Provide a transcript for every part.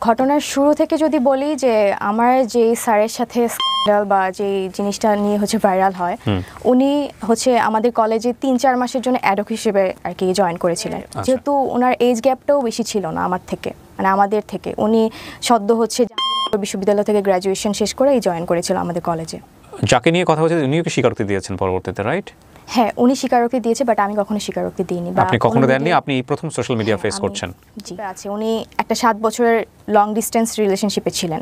ঘটনার শুরু থেকে যদি বলি যে আমার যে স্যারের সাথে স্ক্যান্ডাল বা যে জিনিসটা নিয়ে হচ্ছে ভাইরাল হয়, উনি হচ্ছে আমাদের কলেজে ৩-৪ মাসের জন্য অ্যাডহক হিসেবে আর কি জয়েন করেছিলেন। যেহেতু ওনার এজ গ্যাপটাও বেশি ছিল না আমার থেকে, মানে আমাদের থেকে। উনি সদ্য হচ্ছে বিশ্ববিদ্যালয় থেকে গ্র্যাজুয়েশন শেষ করেই জয়েন করেছিল আমাদের কলেজে। যাকে নিয়ে কথা হচ্ছে উনিও কি স্বীকারোক্তি দিয়েছেন পরবর্তীতে, রাইট? হ্যাঁ, উনি স্বীকারোক্তি দিয়েছে, বাট আমি কখনো স্বীকারোক্তি দিইনি। আপনি কখনো দেননি? আপনি এই প্রথম সোশ্যাল মিডিয়া ফেস করছেন? জি আছে। উনি একটা 7 বছরের লং ডিস্টেন্স রিলেশনশিপে ছিলেন।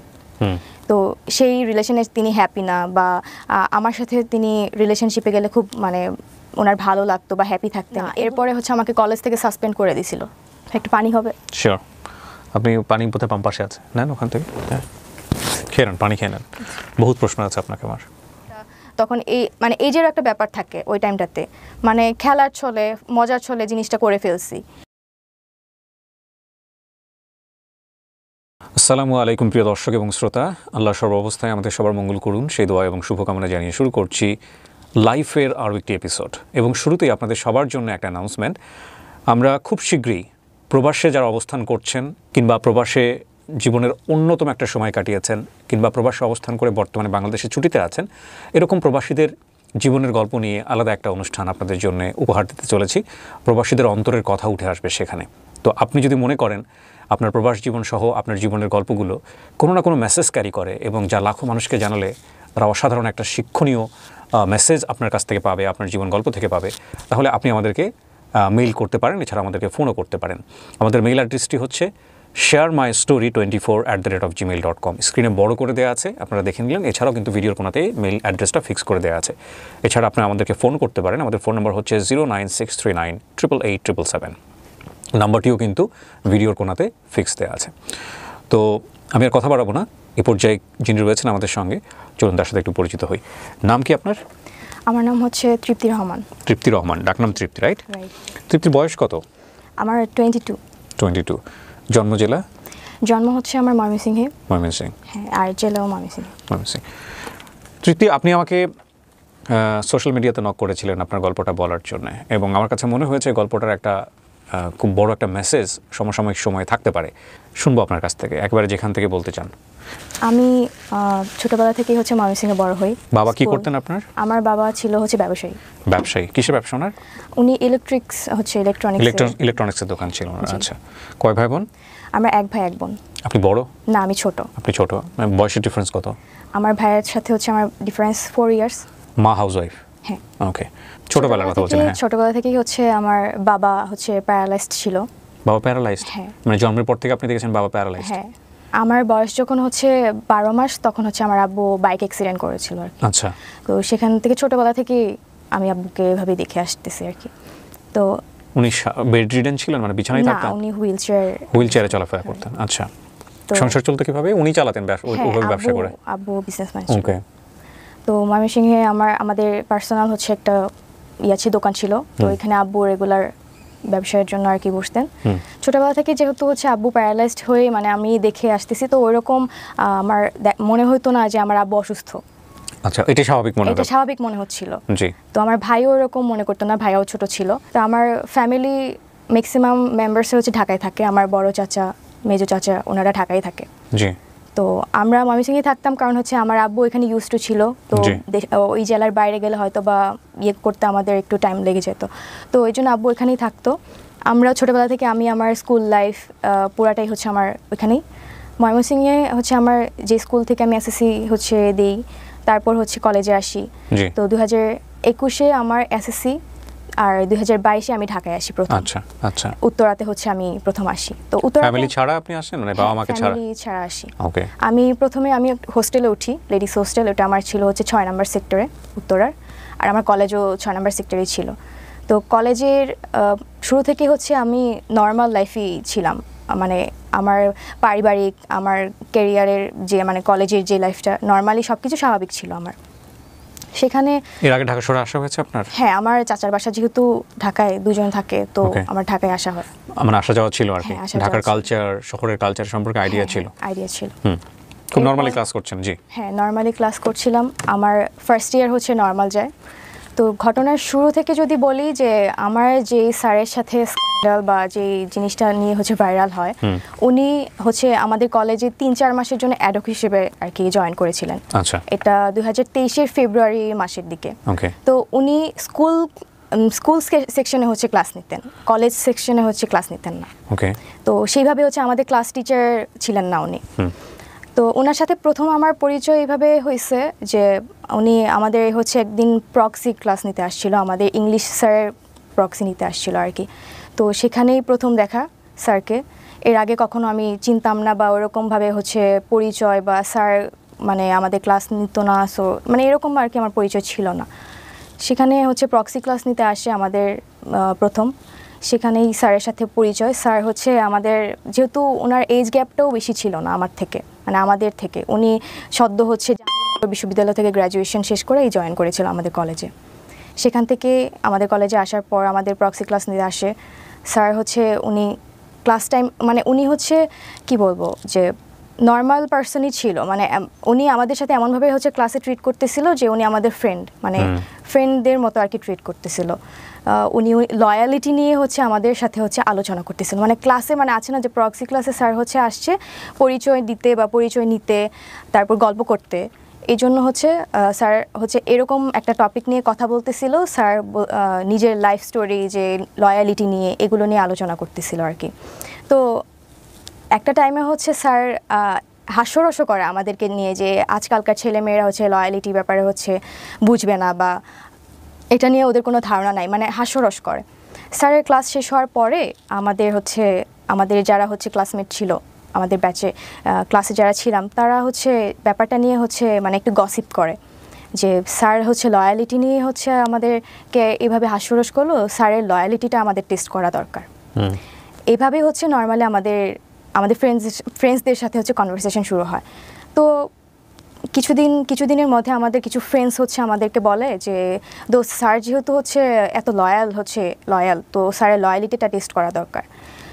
তো সেই রিলেশনে তিনি হ্যাপি না, বা আমার সাথে তিনি রিলেশনশিপে গেলে খুব মানে ওনার ভালো লাগতো বা হ্যাপি থাকতেন। এরপরে হচ্ছে আমাকে কলেজ থেকে সাসপেন্ড করে দিয়েছিল। একটু পানি হবে? শিওর। আপনি পানি বোধহয় পাম্প পাশে আছে, নেন ওখান থেকে, খেয়ে নেন, পানি খেয়ে নেন। বহুত প্রশ্ন আছে আপনাকে আমার। তখন মানে এজের একটা ব্যাপার থাকে ওই টাইমটাতে, মানে খেলার ছলে মজার ছলে জিনিসটা করে ফেলছি। আসসালামু আলাইকুম প্রিয় দর্শক এবং শ্রোতা, আল্লাহ সর্বাবস্থায় আমাদের সবার মঙ্গল করুন সেই দোয়া এবং শুভকামনা জানিয়ে শুরু করছি লাইফের আরও একটি এপিসোড। এবং শুরুতেই আপনাদের সবার জন্য একটা অ্যানাউন্সমেন্ট। আমরা খুব শীঘ্রই প্রবাসে যারা অবস্থান করছেন কিংবা প্রবাসে জীবনের অন্যতম একটা সময় কাটিয়েছেন কিংবা প্রবাসে অবস্থান করে বর্তমানে বাংলাদেশে ছুটিতে আছেন, এরকম প্রবাসীদের জীবনের গল্প নিয়ে আলাদা একটা অনুষ্ঠান আপনাদের জন্য উপহার দিতে চলেছি। প্রবাসীদের অন্তরের কথা উঠে আসবে সেখানে। তো আপনি যদি মনে করেন আপনার প্রবাস জীবন সহ আপনার জীবনের গল্পগুলো কোনো না কোনো মেসেজ ক্যারি করে এবং যা লাখো মানুষকে জানালে তারা অসাধারণ একটা শিক্ষণীয় মেসেজ আপনার কাছ থেকে পাবে, আপনার জীবন গল্প থেকে পাবে, তাহলে আপনি আমাদেরকে মেইল করতে পারেন, এছাড়া আমাদেরকে ফোনও করতে পারেন। আমাদের মেইল অ্যাড্রেসটি হচ্ছে sharemystory24@gmail.com। স্ক্রিনে বড় করে দেওয়া আছে, আপনারা দেখে নিলেন। এছাড়াও কিন্তু ভিডিওর কোনাতে মেইল অ্যাড্রেসটা ফিক্স করে দেওয়া আছে। এছাড়া আপনি আমাদেরকে ফোন করতে পারেন। আমাদের ফোন নাম্বার হচ্ছে 09639888777। নাম্বারটিও কিন্তু ভিডিওর কোনাতে ফিক্স দেওয়া আছে। তো আমি আর কথা বাড়াবো না, এ পর্যায়ে যিনি রয়েছেন আমাদের সঙ্গে, চলুন তার সাথে একটু পরিচিত হই। নাম কি আপনার? আমার নাম হচ্ছে তৃপ্তি রহমান। তৃপ্তি রহমান, ডাকনাম তৃপ্তি, রাইট? তৃপ্তির বয়স কত? আমার 22। জন্ম জেলা? জন্ম হচ্ছে আমার ময়মনসিংহে। ময়মনসিংহ, হ্যাঁ, আর জেলাও ময়মনসিংহ। তৃপ্তি, আপনি আমাকে সোশ্যাল মিডিয়াতে নক করেছিলেন আপনার গল্পটা বলার জন্য, এবং আমার কাছে মনে হয়েছে গল্পটার একটা খুব বড় একটা মেসেজ সমসাময়িক সময়ে থাকতে পারে। শুনবো আপনার কাছ থেকে, একবারে যেখান থেকে বলতে চান। আমি ছোটবেলা থেকেই হচ্ছে ময়মনসিংহে বড় হই। বাবা কি করতেন আপনার? আমার বাবা ছিল হচ্ছে ব্যবসায়ী। কিসের ব্যবসা ওনার? উনি ইলেকট্রনিক্সের দোকান ছিল ওনার। আচ্ছা, কয় ভাই বোন? আমরা এক ভাই এক বোন। আপনি বড়? না, আমি ছোট। আপনি ছোট, বয়সের ডিফারেন্স কত? আমার ভাইয়ের সাথে হচ্ছে আমার ডিফারেন্স 4 ইয়ার্স। মা হাউসওয়াইফ? হ্যাঁ। ওকে, ছোটবেলার কথা বলছেন? হ্যাঁ, ছোটবেলা থেকেই হচ্ছে আমার বাবা হচ্ছে প্যারালাইজড ছিল। বাবা প্যারালাইজড? হ্যাঁ। মানে জন্মের পর থেকে আপনি দেখেছেন বাবা প্যারালাইজড? হ্যাঁ। আমার বয়স যখন হচ্ছে 12 মাস, তখন হচ্ছে আমার আব্বু বাইক অ্যাক্সিডেন্ট করেছিল আর কি। আচ্ছা। তো সেখান থেকে ছোটবেলা থেকে আমি আব্বুকে এভাবে দেখে আসতেছি আর কি। তো উনি বেডরিডেন ছিলেন, মানে বিছানায় থাকতেন? না, উনি হুইলচেয়ারে চলাফেরা করতেন। আচ্ছা, সংসার চলতে কিভাবে? উনি চালাতেন ওইভাবে ব্যবসা করে? আব্বু বিজনেসম্যান। ওকে। তো ময়মনসিংহে আমাদের পার্সোনাল হচ্ছে একটা দোকান ছিল। তো এখানে আব্বু রেগুলার ব্যবসায়ের জন্য আর কি বসতেন। ছোটবেলা থেকে যেহেতু হচ্ছে আব্বু প্যারালাইজড হয়ে মানে আমি দেখে আসতেছি, তো ওইরকম আমার মনে হতো না যে আমার আব্বু অসুস্থ। আচ্ছা, এটা স্বাভাবিক মনে হচ্ছিল। জি। তো আমার ভাইও ওরকম মনে করতো না, ভাইও ছোট ছিল। তো আমার ফ্যামিলি ম্যাক্সিমাম মেম্বার্স হচ্ছে ঢাকায় থাকে। আমার বড় চাচা, মেজো চাচা, ওনারা ঢাকায় থাকে। জি। তো আমরা ময়মনসিংহে থাকতাম, কারণ হচ্ছে আমার আব্বু এখানে ইউজ টু ছিল। তো ওই জেলার বাইরে গেলে হয়তো বা করতে আমাদের একটু টাইম লেগে যেত। তো ওই জন্য আব্বু এখানেই থাকতো। আমরা ছোটোবেলা থেকে আমার স্কুল লাইফ পুরাটাই হচ্ছে আমার ওইখানেই। ময়মনসিংহে হচ্ছে আমার যে স্কুল থেকে আমি এসএসসি হচ্ছে দিই, তারপর হচ্ছে কলেজে আসি। তো 2021-এ আমার এসএসসি, আর 2022-এ আমি ঢাকায় আসি প্রথম। আচ্ছা। উত্তরাতে হচ্ছে আমি প্রথম আসি। তো উত্তরা ফ্যামিলি ছাড়া আপনি আসেন, মানে বাবা মাকে ছাড়া? ফ্যামিলি ছাড়া আসি। ওকে। আমি প্রথমে হোস্টেলে উঠি, লেডিস হোস্টেল। ওটা আমার ছিল হচ্ছে 6 নম্বর সেক্টরে উত্তরার, আর আমার কলেজও 6 নম্বর সেক্টরেই ছিল। তো কলেজের শুরু থেকে হচ্ছে আমি নর্মাল লাইফেই ছিলাম, মানে আমার পারিবারিক, আমার ক্যারিয়ারের যে মানে কলেজের যে লাইফটা নর্মালি সবকিছু স্বাভাবিক ছিল আমার সেখানে। এর আগে ঢাকা শহরে আসা হয়েছে আপনার? হ্যাঁ, আমার চাচার বাসা যেহেতু ঢাকায়, দুজন থাকে, তো আমার ঢাকায় আসা হয়। আমার আসা যাওয়া ছিল আর কি। ঢাকার কালচার, শহরের কালচার সম্পর্কে আইডিয়া ছিল? খুব নরমালি ক্লাস করছেন? জি। হ্যাঁ, নরমালি ক্লাস করছিলাম। আমার ফার্স্ট ইয়ার হচ্ছে নর্মাল যায়, তো ঘটনার শুরু থেকে যদি বলি যে আমার যে স্যারের সাথে স্ক্যান্ডাল বা যে জিনিসটা নিয়ে হচ্ছে ভাইরাল হয়, উনি হচ্ছে আমাদের কলেজে 3-4 মাসের জন্য অ্যাডহক হিসেবে আর কি জয়েন করেছিলেন। আচ্ছা, এটা 2023-এর ফেব্রুয়ারি মাসের দিকে। তো উনি স্কুল সেকশনে হচ্ছে ক্লাস নিতেন, কলেজ সেকশনে হচ্ছে ক্লাস নিতেন না। তো সেইভাবে হচ্ছে আমাদের ক্লাস টিচার ছিলেন না উনি। তো ওনার সাথে প্রথম আমার পরিচয় এইভাবে হয়েছে যে উনি আমাদের হচ্ছে একদিন প্রক্সি ক্লাস নিতে আসছিল, আমাদের ইংলিশ স্যার প্রক্সি নিতে আসছিল আর কি। তো সেখানেই প্রথম দেখা স্যারকে। এর আগে কখনো আমি চিনতাম না বা ওরকমভাবে হচ্ছে পরিচয় বা স্যার মানে আমাদের ক্লাস নিত না, সো মানে এরকম আর কি আমার পরিচয় ছিল না। সেখানে হচ্ছে প্রক্সি ক্লাস নিতে আসে আমাদের প্রথম, সেখানেই স্যারের সাথে পরিচয়। স্যার হচ্ছে আমাদের, যেহেতু ওনার এজ গ্যাপটাও বেশি ছিল না আমার থেকে, মানে আমাদের থেকে, উনি সদ্য হচ্ছে বিশ্ববিদ্যালয় থেকে গ্র্যাজুয়েশন শেষ করেই জয়েন করেছিল আমাদের কলেজে। সেখান থেকে আমাদের কলেজে আসার পর আমাদের প্রক্সি ক্লাস নিতে আসে স্যার। হচ্ছে উনি ক্লাস টাইম মানে উনি হচ্ছে কি বলবো যে নর্মাল পার্সনই ছিল, মানে উনি আমাদের সাথে এমনভাবে হচ্ছে ক্লাসে ট্রিট করতেছিল যে উনি আমাদের ফ্রেন্ড, মানে ফ্রেন্ডদের মতো আর কি ট্রিট করতেছিল। উনি লয়ালিটি নিয়ে হচ্ছে আমাদের সাথে হচ্ছে আলোচনা করতেছিল, মানে ক্লাসে, মানে আছে না যে প্রক্সি ক্লাসে স্যার হচ্ছে আসছে পরিচয় দিতে বা পরিচয় নিতে, তারপর গল্প করতে। এই জন্য হচ্ছে স্যার হচ্ছে এরকম একটা টপিক নিয়ে কথা বলতেছিল। স্যার নিজের লাইফ স্টোরি, যে লয়ালিটি নিয়ে, এগুলো নিয়ে আলোচনা করতেছিল আর কি। তো একটা টাইমে হচ্ছে স্যার হাস্যরসও করে আমাদেরকে নিয়ে, যে আজকালকার ছেলেমেয়েরা হচ্ছে লয়ালিটি ব্যাপারে হচ্ছে বুঝবে না বা এটা নিয়ে ওদের কোনো ধারণা নাই, মানে হাস্যরস করে। স্যারের ক্লাস শেষ হওয়ার পরে আমাদের যারা হচ্ছে ক্লাসমেট ছিল, আমাদের ব্যাচে ক্লাসে যারা ছিলাম, তারা হচ্ছে ব্যাপারটা নিয়ে হচ্ছে মানে একটু গসিপ করে যে স্যার হচ্ছে লয়ালিটি নিয়ে হচ্ছে আমাদেরকে এভাবে হাস্যরস করলো, স্যারের লয়ালিটিটা আমাদের টেস্ট করা দরকার। এভাবে হচ্ছে নর্মালি আমাদের ফ্রেন্ডসদের সাথে হচ্ছে কনভারসেশন শুরু হয়। তো কিছুদিনের মধ্যে আমাদের কিছু ফ্রেন্ডস হচ্ছে আমাদেরকে বলে যে দোস্ত, স্যার যেহেতু হচ্ছে এত লয়াল, তো স্যারের লয়ালিটিটা টেস্ট করা দরকার।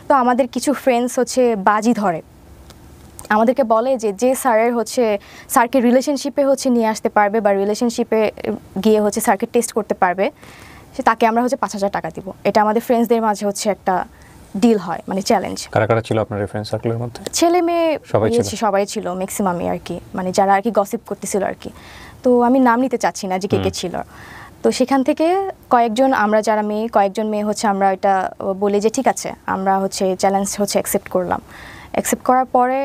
তো আমাদের কিছু ফ্রেন্ডস হচ্ছে বাজি ধরে, আমাদেরকে বলে যে স্যারকে রিলেশনশিপে হচ্ছে নিয়ে আসতে পারবে বা রিলেশনশিপে গিয়ে হচ্ছে স্যারকে টেস্ট করতে পারবে, তাকে আমরা হচ্ছে 5,000 টাকা দিব। এটা আমাদের ফ্রেন্ডসদের মাঝে হচ্ছে একটা ডিল হয়, মানে চ্যালেঞ্জ। কারা ছিল আপনার ফ্রেন্ড সার্কেলের মধ্যে? ছেলে মেয়ে সবাই ছিল, ম্যাক্সিমামই আর কি, মানে যারা আর কি গসিপ করতেছিল আর কি। তো আমি নাম নিতে চাচ্ছি না যে কে ছিল। তো সেখান থেকে কয়েকজন মেয়ে হচ্ছে আমরা এটা বলি যে ঠিক আছে, আমরা হচ্ছে চ্যালেঞ্জ হচ্ছে অ্যাকসেপ্ট করলাম। অ্যাকসেপ্ট করার পরে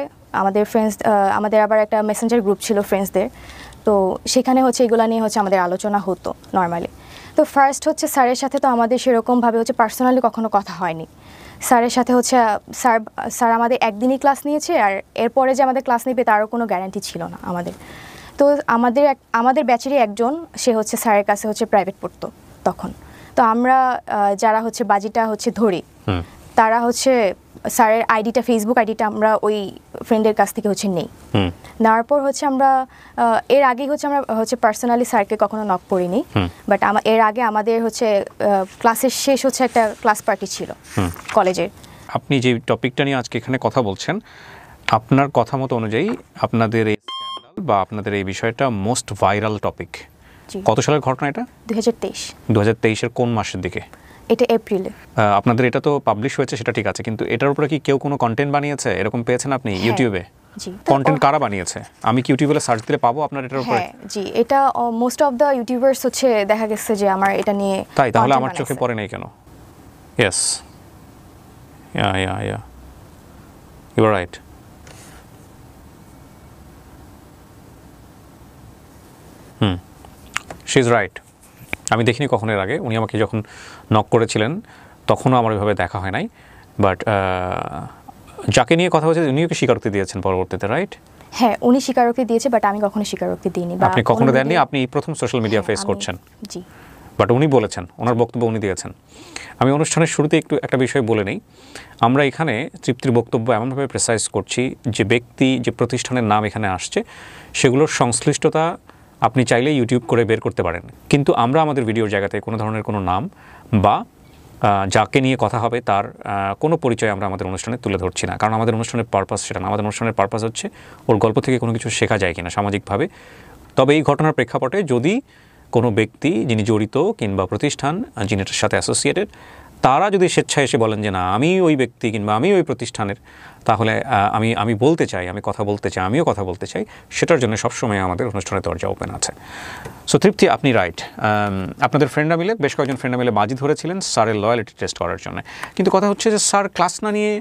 আমাদের আবার একটা মেসেঞ্জার গ্রুপ ছিল ফ্রেন্ডসদের। তো সেখানে হচ্ছে এগুলো নিয়ে হচ্ছে আমাদের আলোচনা হতো নর্মালি। তো ফার্স্ট হচ্ছে স্যারের সাথে তো আমাদের সেরকমভাবে হচ্ছে পার্সোনালি কখনো কথা হয়নি। স্যারের সাথে হচ্ছে স্যার আমাদের একদিনই ক্লাস নিয়েছে, আর এরপরে যে আমাদের ক্লাস নেবে তারও কোনো গ্যারান্টি ছিল না আমাদের। তো আমাদের ব্যাচেরই একজন, সে হচ্ছে স্যারের কাছে হচ্ছে প্রাইভেট পড়তো তখন। তো আমরা যারা হচ্ছে বাজিটা হচ্ছে ধরি, তারা হচ্ছে স্যারের আইডিটা, ফেসবুক আইডিটা আমরা ওই ফ্রেন্ডের কাছ থেকে হচ্ছে নেই। নেওয়ার পর হচ্ছে আমরা এর আগে হচ্ছে আমরা হচ্ছে পার্সোনালি স্যারকে কখনো নক করিনি, বাট এর আগে আমাদের হচ্ছে ক্লাসের শেষ হচ্ছে একটা ক্লাস পার্টি ছিল কলেজের। আপনি যে টপিকটা নিয়ে আজকে এখানে কথা বলছেন, আপনার কথা মতো অনুযায়ী আপনাদের এই স্ক্যান্ডাল বা আপনাদের এই বিষয়টা মোস্ট ভাইরাল টপিক। কত সালের ঘটনা এটা? 2023-এর কোন মাসের দিকে? এটা এপ্রিলে। আপনাদের এটা তো পাবলিশ হয়েছে, সেটা ঠিক আছে, কিন্তু এটার উপরে কি কেউ কোনো কন্টেন্ট বানিয়েছে? এরকম পেয়েছেন আপনি ইউটিউবে? জি। কন্টেন্ট কারা বানিয়েছে? আমি কি ইউটিউবে সার্চ দিলে পাবো আপনার এটার উপরে? হ্যাঁ জি, এটা মোস্ট অফ দ্য ইউটিউবার্স হচ্ছে দেখা গেছে যে আমার এটা নিয়ে। তাই? তাহলে আমার চোখে পড়ে নাই কেন? Yes, yeah you are right. She is right. আমি দেখিনি কখনো এর আগে। উনি আমাকে যখন নক করেছিলেন তখনও আমার ওইভাবে দেখা হয় নাই, বাট যাকে নিয়ে কথা হচ্ছে উনিও কি স্বীকারোক্তি দিয়েছেন পরবর্তীতে, রাইট? হ্যাঁ, উনি স্বীকারোক্তি দিয়েছে, বাট আমি কখনো স্বীকারোক্তি দিইনি। আপনি কখনো দেননি? আপনি প্রথম সোশ্যাল মিডিয়া ফেস করছেন। জি। বাট উনি বলেছেন, ওনার বক্তব্য উনি দিয়েছেন। আমি অনুষ্ঠানের শুরুতে একটু একটা বিষয় বলে নেই। আমরা এখানে তৃপ্তির বক্তব্য এমনভাবে প্রেসাইজ করছি যে ব্যক্তি, যে প্রতিষ্ঠানের নাম এখানে আসছে, সেগুলোর সংশ্লিষ্টতা আপনি চাইলে ইউটিউব করে বের করতে পারেন, কিন্তু আমরা আমাদের ভিডিওর জায়গাতে কোনো ধরনের কোনো নাম বা যাকে নিয়ে কথা হবে তার কোনো পরিচয় আমরা আমাদের অনুষ্ঠানে তুলে ধরছি না, কারণ আমাদের অনুষ্ঠানের পারপাস সেটা না। আমাদের অনুষ্ঠানের পারপাস হচ্ছে ওর গল্প থেকে কোনো কিছু শেখা যায় কিনা সামাজিকভাবে। তবে এই ঘটনার প্রেক্ষাপটে যদি কোনো ব্যক্তি যিনি জড়িত কিংবা প্রতিষ্ঠান যিনি এটার সাথে অ্যাসোসিয়েটেড, তারা যদি স্বেচ্ছায় এসে বলেন যে না আমি ওই ব্যক্তি কিংবা আমি ওই প্রতিষ্ঠানের, তাহলে আমি বলতে চাই, আমি কথা বলতে চাই, আমিও কথা বলতে চাই, সেটার জন্য সবসময় আমাদের অনুষ্ঠানের দরজা ওপেন আছে। সো তৃপ্তি, আপনি রাইট। আপনাদের ফ্রেন্ডরা মিলে, বেশ কয়েকজন ফ্রেন্ডরা মিলে বাজি ধরেছিলেন স্যারের লয়ালিটি টেস্ট করার জন্য। কিন্তু কথা হচ্ছে যে স্যার ক্লাস না নিয়ে,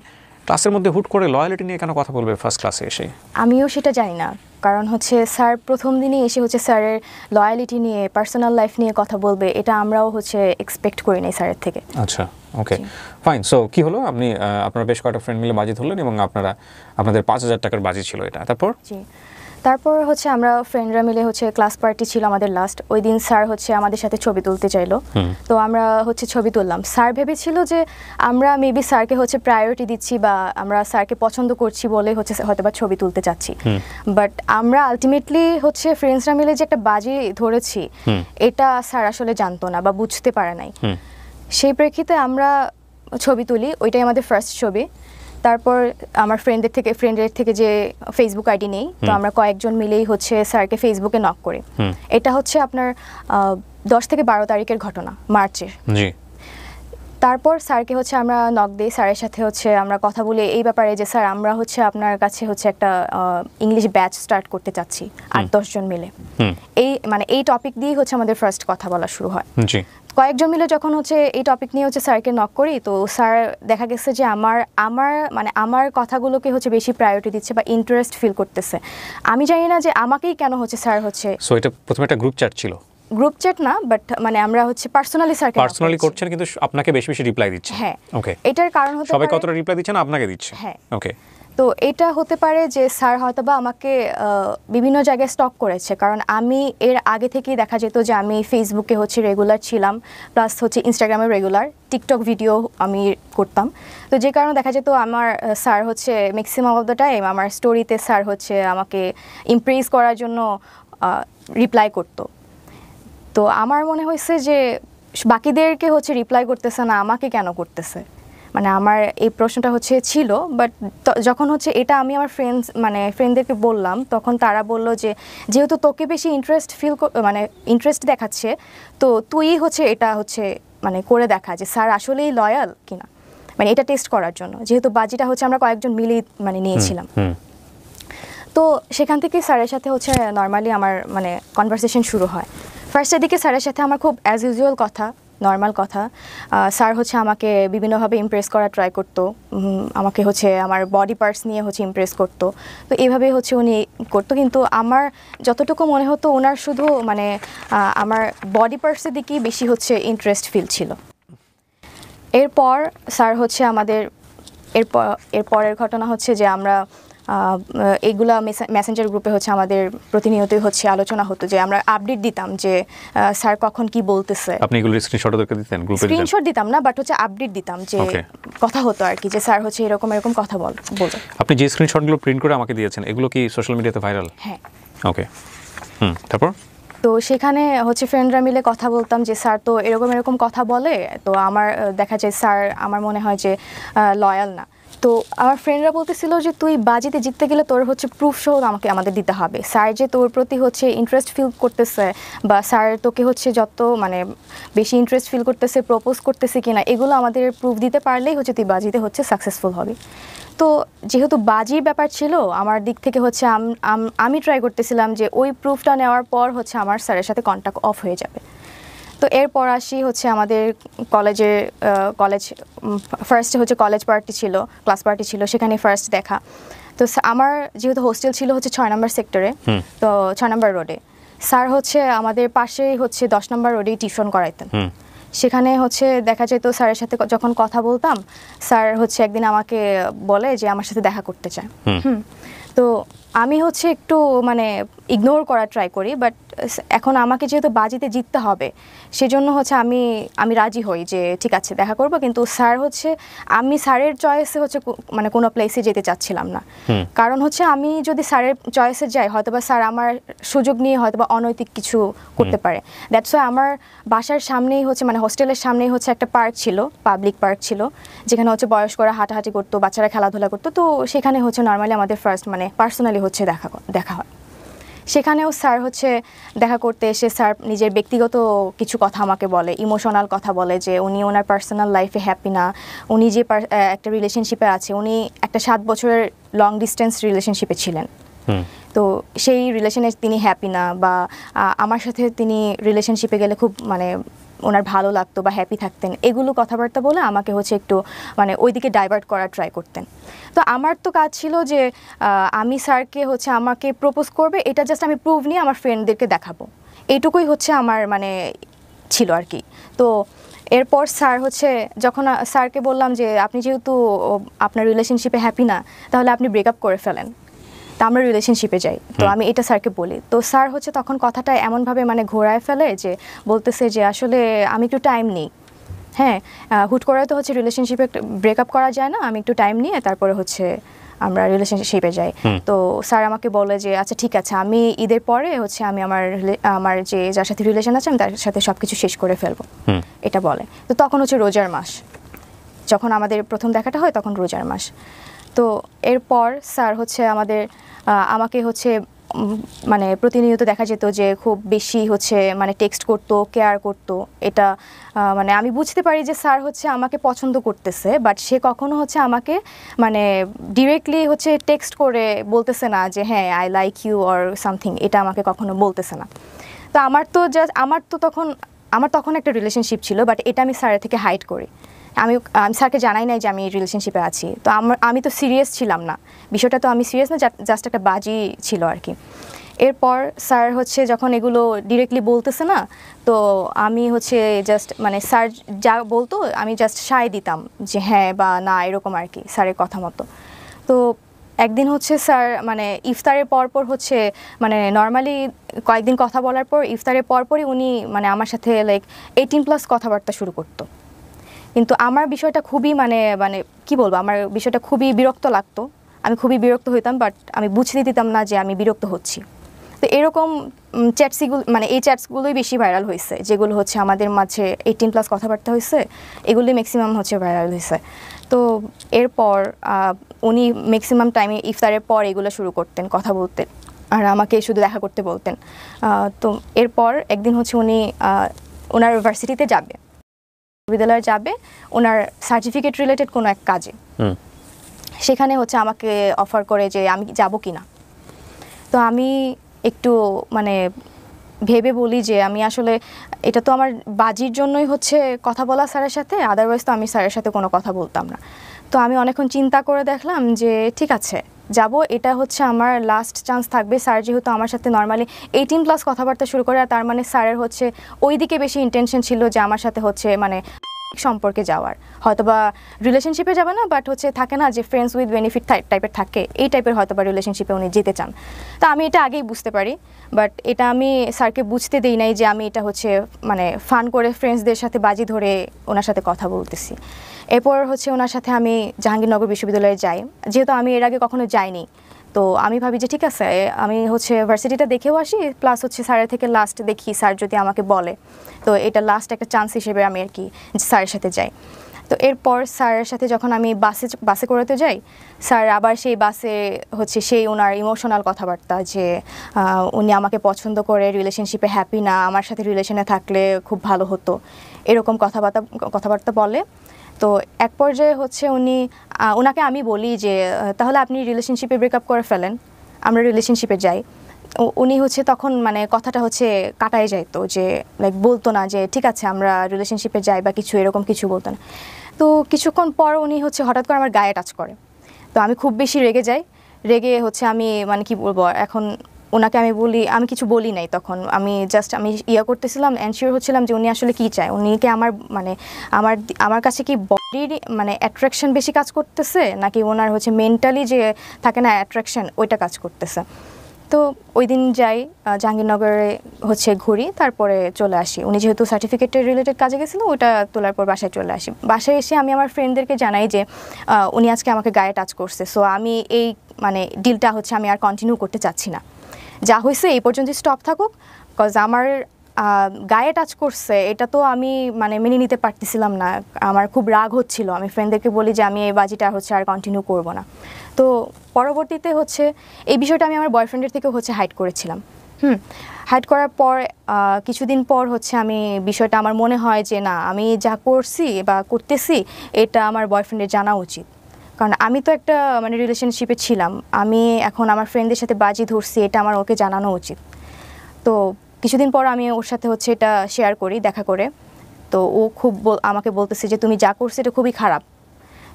ক্লাসের মধ্যে হুট করে লয়ালিটি নিয়ে কেন কথা বলবে ফার্স্ট ক্লাসে এসে? আমিও সেটা জানি না, কারণ হচ্ছে স্যার প্রথম দিনই এসে হচ্ছে স্যারের লয়ালিটি নিয়ে, পার্সোনাল লাইফ নিয়ে কথা বলবে, এটা আমরাও হচ্ছে এক্সপেক্ট করি নাই স্যারের থেকে। আচ্ছা, ওকে, ফাইন। সো কী হলো, আপনারা বেশ কয়েকটা ফ্রেন্ড মিলে বাজি ধরলেন এবং আপনাদের 5,000 টাকার বাজি ছিল এটা, তারপর? জি, তারপর হচ্ছে আমরা ফ্রেন্ডরা মিলে হচ্ছে ক্লাস পার্টি ছিল আমাদের লাস্ট, ওই দিন স্যার হচ্ছে আমাদের সাথে ছবি তুলতে চাইলো। তো আমরা হচ্ছে ছবি তুললাম। স্যার ভেবেছিল যে আমরা মেবি স্যারকে হচ্ছে প্রায়োরিটি দিচ্ছি বা আমরা স্যারকে পছন্দ করছি বলে হচ্ছে হয়তো বা ছবি তুলতে চাচ্ছি, বাট আমরা আলটিমেটলি হচ্ছে ফ্রেন্ডসরা মিলে যে একটা বাজি ধরেছি এটা স্যার আসলে জানতো না বা বুঝতে পারে নাই। সেই প্রেক্ষিতে আমরা ছবি তুলি, ওইটাই আমাদের ফার্স্ট ছবি। তারপর আমার ফ্রেন্ডের থেকে যে ফেসবুক আইডি নেই, তো আমরা কয়েকজন মিলেই হচ্ছে স্যারকে ফেসবুকে নক করি। এটা হচ্ছে আপনার 10 থেকে 12 তারিখের ঘটনা, মার্চের। জি। তারপর স্যারকে হচ্ছে আমরা নক দিই, স্যারের সাথে হচ্ছে আমরা কথা বলি এই ব্যাপারে যে স্যার আমরা হচ্ছে আপনার কাছে হচ্ছে একটা ইংলিশ ব্যাচ স্টার্ট করতে চাচ্ছি 8-10 জন মিলে। এই টপিক দিয়েই হচ্ছে আমাদের ফার্স্ট কথা বলা শুরু হয়। জি। কয়েকজন মিলে যখন হচ্ছে এই টপিক নিয়ে হচ্ছে স্যারকে নক করি, তো স্যার দেখা গেছে যে আমার কথাগুলোকে হচ্ছে বেশি প্রায়োরিটি দিচ্ছে বা ইন্টারেস্ট ফিল করতেছে। আমি জানি না যে আমাকেই কেন হচ্ছে স্যার হচ্ছে। সো এটা প্রথমে একটা গ্রুপ চ্যাট ছিল? গ্রুপ চ্যাট না, বাট আমরা হচ্ছে পার্সোনালি করছেন, কিন্তু আপনাকে বেশি বেশি রিপ্লাই দিচ্ছে। হ্যাঁ, ওকে। এটার কারণ হতে সবাই কতটা রিপ্লাই দিচ্ছে না আপনাকে দিচ্ছে? হ্যাঁ, ওকে। তো এটা হতে পারে যে স্যার হয়তোবা আমাকে বিভিন্ন জায়গায় স্টক করেছে, কারণ আমি এর আগে থেকেই দেখা যেত যে আমি ফেসবুকে হচ্ছে রেগুলার ছিলাম, প্লাস হচ্ছে ইনস্টাগ্রামে রেগুলার, টিকটক ভিডিও আমি করতাম। তো যে কারণে দেখা যেত আমার স্যার হচ্ছে ম্যাক্সিমাম অফ দ্য টাইম আমার স্টোরিতে স্যার হচ্ছে আমাকে ইমপ্রেস করার জন্য রিপ্লাই করতো। তো আমার মনে হয়েছে যে বাকিদেরকে হচ্ছে রিপ্লাই করতেছে না, আমাকে কেন করতেছে, আমার এই প্রশ্নটা হচ্ছে ছিল। বাট যখন হচ্ছে এটা আমি আমার ফ্রেন্ডদেরকে বললাম, তখন তারা বলল যে যেহেতু তোকে বেশি ইন্টারেস্ট দেখাচ্ছে, তো তুই হচ্ছে এটা হচ্ছে করে দেখা যে স্যার আসলেই লয়াল কিনা, এটা টেস্ট করার জন্য, যেহেতু বাজিটা হচ্ছে আমরা কয়েকজন মিলেই নিয়েছিলাম। তো সেখান থেকে স্যারের সাথে হচ্ছে নর্মালি আমার কনভারসেশন শুরু হয়। ফার্স্টের দিকে স্যারের সাথে আমার খুব অ্যাজ ইউজুয়াল কথা, নর্মাল কথা। স্যার হচ্ছে আমাকে বিভিন্নভাবে ইমপ্রেস করার ট্রাই করতো, আমাকে হচ্ছে আমার বডি পার্টস নিয়ে হচ্ছে ইমপ্রেস করতো। তো এইভাবেই হচ্ছে উনি করতো, কিন্তু আমার যতটুকু মনে হতো ওনার শুধু আমার বডি পার্টসের দিকেই বেশি হচ্ছে ইন্টারেস্ট ফিল ছিল। এরপর স্যার হচ্ছে আমাদের এরপরের ঘটনা হচ্ছে যে আমরা এইগুলা মেসেঞ্জার গ্রুপে হচ্ছে আমাদের প্রতিনিয়তই হচ্ছে আলোচনা হতো, যে আমরা আপডেট দিতাম যে স্যার কখন কি বলতেছে। আপনি এগুলো স্ক্রিনশট ওদেরকে দিতেন? গ্রুপে স্ক্রিনশট দিতাম না, বাট হচ্ছে আপডেট দিতাম যে কথা হতো আর কি, যে স্যার হচ্ছে এরকম কথা বলে। আপনি যে স্ক্রিনশটগুলো প্রিন্ট করে আমাকে দিয়েছেন, এগুলো কি সোশ্যাল মিডিয়াতে ভাইরাল? হ্যাঁ। ওকে, তারপর? তো সেখানে হচ্ছে ফ্রেন্ডরা মিলে কথা বলতাম যে স্যার তো এরকম কথা বলে, তো আমার দেখা যায় স্যার আমার মনে হয় যে লয়াল না। তো আমার ফ্রেন্ডরা বলতেছিল যে তুই বাজিতে জিততে গেলে তোর হচ্ছে প্রুফ সহ আমাদের দিতে হবে, স্যার যে তোর প্রতি হচ্ছে ইন্টারেস্ট ফিল করতেছে বা স্যার তোকে হচ্ছে যত বেশি ইন্টারেস্ট ফিল করতেছে, প্রপোজ করতেছে কিনা, এগুলো আমাদের প্রুফ দিতে পারলেই হচ্ছে তুই বাজিতে হচ্ছে সাকসেসফুল হবি। তো যেহেতু বাজির ব্যাপার ছিল আমার দিক থেকে হচ্ছে আমি ট্রাই করতেছিলাম যে ওই প্রুফটা নেওয়ার পর হচ্ছে আমার স্যারের সাথে কন্ট্যাক্ট অফ হয়ে যাবে। তো এরপর আসি হচ্ছে আমাদের কলেজ ফার্স্টে হচ্ছে কলেজ পার্টি ছিল, ক্লাস পার্টি ছিল, সেখানে ফার্স্ট দেখা। তো আমার যেহেতু হোস্টেল ছিল হচ্ছে 6 নম্বর সেক্টরে, তো 6 নম্বর রোডে, স্যার হচ্ছে আমাদের পাশেই হচ্ছে 10 নম্বর রোডেই টিউশন করাইতেন। সেখানে হচ্ছে দেখা যেত স্যারের সাথে যখন কথা বলতাম, স্যার হচ্ছে একদিন আমাকে বলে যে আমার সাথে দেখা করতে চায়। তো আমি হচ্ছে একটু ইগনোর করার ট্রাই করি, বাট এখন আমাকে যেহেতু বাজিতে জিততে হবে সেজন্য হচ্ছে আমি রাজি হই যে ঠিক আছে দেখা করব, কিন্তু স্যার হচ্ছে আমি স্যারের চয়েসে হচ্ছে কোনো প্লেসে যেতে চাচ্ছিলাম না, কারণ হচ্ছে আমি যদি স্যারের চয়েসে যাই হয়তোবা স্যার আমার সুযোগ নিয়ে হয়তোবা অনৈতিক কিছু করতে পারে। দ্যাটস ওয়াই আমার বাসার সামনেই হচ্ছে হোস্টেলের সামনেই হচ্ছে একটা পার্ক ছিল, পাবলিক পার্ক ছিল, যেখানে হচ্ছে বয়স্করা হাঁটাহাঁটি করতো, বাচ্চারা খেলাধুলা করতো। তো সেখানে হচ্ছে নর্মালি আমাদের ফার্স্ট পার্সোনালি হচ্ছে দেখা হয়। সেখানেও স্যার হচ্ছে দেখা করতে এসে স্যার নিজের ব্যক্তিগত কিছু কথা আমাকে বলে, ইমোশনাল কথা বলে যে উনি ওনার পার্সোনাল লাইফে হ্যাপি না, উনি যে একটা রিলেশনশিপে আছে, উনি একটা 7 বছরের লং ডিস্টেন্স রিলেশনশিপে ছিলেন, তো সেই রিলেশনে তিনি হ্যাপি না, বা আমার সাথে তিনি রিলেশনশিপে গেলে খুব মানে ওনার ভালো লাগতো বা হ্যাপি থাকতেন, এগুলো কথাবার্তা বলে আমাকে হচ্ছে একটু মানে ওইদিকে ডাইভার্ট করার ট্রাই করতেন। তো আমার তো কাজ ছিল যে আমি স্যারকে হচ্ছে আমাকে প্রপোজ করবে, এটা জাস্ট আমি প্রুভ নিয়ে আমার ফ্রেন্ডদেরকে দেখাবো, এইটুকুই হচ্ছে আমার মানে ছিল আর কি। তো এরপর স্যার হচ্ছে যখন স্যারকে বললাম যে আপনি যেহেতু আপনার রিলেশনশিপে হ্যাপি না, তাহলে আপনি ব্রেকআপ করে ফেলেন, তা আমরা রিলেশনশিপে যাই, তো আমি এটা স্যারকে বলি। তো স্যার হচ্ছে তখন কথাটা এমনভাবে মানে ঘোরায় ফেলে যে বলতেছে যে আসলে আমি একটু টাইম নিই, হ্যাঁ হুট করে তো হচ্ছে রিলেশনশিপে ব্রেকআপ করা যায় না, আমি একটু টাইম নিয়ে তারপরে হচ্ছে আমরা রিলেশনশিপে যাই। তো স্যার আমাকে বলে যে আচ্ছা ঠিক আছে, আমি ঈদের পরে হচ্ছে আমি আমার যে যার সাথে রিলেশন আছে আমি তার সাথে সব কিছু শেষ করে ফেলবো, এটা বলে। তো তখন হচ্ছে রোজার মাস, যখন আমাদের প্রথম দেখাটা হয় তখন রোজার মাস। তো এরপর স্যার হচ্ছে আমাকে হচ্ছে মানে প্রতিনিয়ত দেখা যেত যে খুব বেশি হচ্ছে মানে টেক্সট করতো, কেয়ার করতো। এটা মানে আমি বুঝতে পারি যে স্যার হচ্ছে আমাকে পছন্দ করতেছে, বাট সে কখনো হচ্ছে আমাকে মানে ডিরেক্টলি হচ্ছে টেক্সট করে বলতেছে না যে হ্যাঁ I like you or something, এটা আমাকে কখনো বলতেছে না। তো আমার তখন একটা রিলেশনশিপ ছিল, বাট এটা আমি স্যারের থেকে হাইড করি। আমি স্যারকে জানাই নাই যে আমি রিলেশনশিপে আছি। তো আমি তো সিরিয়াস ছিলাম না, বিষয়টা তো আমি সিরিয়াস না, জাস্ট একটা বাজি ছিল আর কি। এরপর স্যার হচ্ছে যখন এগুলো ডিরেক্টলি বলতেছে না, তো আমি হচ্ছে জাস্ট মানে স্যার যা বলতো আমি জাস্ট সায় দিতাম যে হ্যাঁ বা না, এরকম আর কি স্যারের কথা মতো। তো একদিন হচ্ছে স্যার মানে ইফতারের পরপর হচ্ছে মানে নর্মালি কয়েকদিন কথা বলার পর ইফতারের পরপরই উনি মানে আমার সাথে লাইক 18+ কথাবার্তা শুরু করতো। কিন্তু আমার বিষয়টা খুবই মানে মানে কি বলবো, আমার বিষয়টা খুবই বিরক্ত লাগতো, আমি খুবই বিরক্ত হইতাম, বাট আমি বুঝতে দিতাম না যে আমি বিরক্ত হচ্ছি। তো এরকম মানে এই চ্যাটসগুলোই বেশি ভাইরাল হয়েছে, যেগুলো হচ্ছে আমাদের মাঝে 18+ কথাবার্তা হয়েছে, এগুলোই ম্যাক্সিমাম হচ্ছে ভাইরাল হয়েছে। তো এরপর উনি ম্যাক্সিমাম টাইমে ইফতারের পর এগুলো শুরু করতেন কথা বলতেন, আর আমাকে শুধু দেখা করতে বলতেন। তো এরপর একদিন হচ্ছে উনি ওনার ভার্সিটিতে যাবে, বিশ্ববিদ্যালয়ে যাবে ওনার সার্টিফিকেট রিলেটেড কোনো এক কাজে। সেখানে হচ্ছে আমাকে অফার করে যে আমি যাব কি না। তো আমি একটু মানে ভেবে বলি যে আমি আসলে এটা তো আমার বাজির জন্যই হচ্ছে কথা বলা স্যারের সাথে, আদারওয়াইজ তো আমি স্যারের সাথে কোনো কথা বলতাম না। তো আমি অনেকক্ষণ চিন্তা করে দেখলাম যে ঠিক আছে যাব, এটা হচ্ছে আমার লাস্ট চান্স থাকবে। স্যার যেহেতু আমার সাথে নর্মালি 18+ কথাবার্তা শুরু করে, আর তার মানে স্যারের হচ্ছে ওই দিকে বেশি ইন্টেনশন ছিল যে আমার সাথে হচ্ছে মানে সম্পর্কে যাওয়ার, হয়তো বা রিলেশনশিপে যাবে না, বাট হচ্ছে থাকে না যে ফ্রেন্ডস উইথ বেনিফিট টাইপের থাকে, এই টাইপের হয়তো বা রিলেশনশিপে উনি যেতে চান। তো আমি এটা আগেই বুঝতে পারি, বাট এটা আমি স্যারকে বুঝতে দিই নাই যে আমি এটা হচ্ছে মানে ফান করে ফ্রেন্ডসদের সাথে বাজি ধরে ওনার সাথে কথা বলতেছি। এরপর হচ্ছে ওনার সাথে আমি জাহাঙ্গীরনগর বিশ্ববিদ্যালয়ে যাই, যেহেতু আমি এর আগে কখনো যাইনি। তো আমি ভাবি যে ঠিক আছে আমি হচ্ছে ভার্সিটিটা দেখেও আসি, প্লাস হচ্ছে স্যারের থেকে লাস্ট দেখি স্যার যদি আমাকে বলে, তো এটা লাস্ট একটা চান্স হিসেবে আমি আর কি স্যারের সাথে যাই। তো এরপর স্যারের সাথে যখন আমি বাসে করাতে যাই, স্যার আবার সেই বাসে হচ্ছে সেই ওনার ইমোশনাল কথাবার্তা যে উনি আমাকে পছন্দ করে, রিলেশনশিপে হ্যাপি না, আমার সাথে রিলেশনে থাকলে খুব ভালো হতো, এরকম কথাবার্তা বলে। তো এক পর্যায়ে হচ্ছে ওনাকে আমি বলি যে তাহলে আপনি রিলেশনশিপে ব্রেকআপ করে ফেলেন, আমরা রিলেশনশিপে যাই। উনি হচ্ছে তখন মানে কথাটা হচ্ছে কাটায় যাইতো, যে লাইক বলতো না যে ঠিক আছে আমরা রিলেশনশিপে যাই বা কিছু, এরকম কিছু বলতো না। তো কিছুক্ষণ পর উনি হচ্ছে হঠাৎ করে আমার গায়ে টাচ করে। তো আমি খুব বেশি রেগে যাই, রেগে হচ্ছে আমি মানে কি বলবো, এখন ওনাকে আমি কিছু বলি নাই। তখন আমি করতেছিলাম, এনশিওর হচ্ছিলাম যে উনি আসলে কি চায়, উনিকে আমার কাছে কি বডির মানে অ্যাট্রাকশন বেশি কাজ করতেছে, নাকি ওনার হচ্ছে মেন্টালি যে থাকে না অ্যাট্রাকশন, ওইটা কাজ করতেছে। তো ওই দিন যাই জাহাঙ্গীরনগরে হচ্ছে ঘুরি, তারপরে চলে আসি। উনি যেহেতু সার্টিফিকেটের রিলেটেড কাজে গেছিলো, ওটা তোলার পর বাসায় চলে আসি। বাসায় এসে আমি আমার ফ্রেন্ডদেরকে জানাই যে উনি আজকে আমাকে গায়ে টাচ করছে, সো আমি এই মানে ডিলটা হচ্ছে আমি আর কন্টিনিউ করতে চাচ্ছি না, যা হয়েছে এই পর্যন্ত স্টপ থাকুক। কজ আমার গায়ে টাচ করছে, এটা তো আমি মানে মেনে নিতে পারতেছিলাম না, আমার খুব রাগ হচ্ছিল। আমি ফ্রেন্ডদেরকে বলি যে আমি এই বাজিটা হচ্ছে আর কন্টিনিউ করব না। তো পরবর্তীতে হচ্ছে এই বিষয়টা আমি আমার বয়ফ্রেন্ডের থেকে হচ্ছে হাইড করেছিলাম। হাইড করার পর কিছুদিন পর হচ্ছে আমি বিষয়টা আমার মনে হয় যে না, আমি যা করছি বা করতেছি এটা আমার বয়ফ্রেন্ডের জানা উচিত, কারণ আমি তো একটা মানে রিলেশনশিপে ছিলাম, আমি এখন আমার ফ্রেন্ডদের সাথে বাজি ধরছি, এটা আমার ওকে জানানো উচিত। তো কিছুদিন পর আমি ওর সাথে হচ্ছে এটা শেয়ার করি দেখা করে। তো ও খুব আমাকে বলতেছে যে তুমি যা করছো এটা খুবই খারাপ,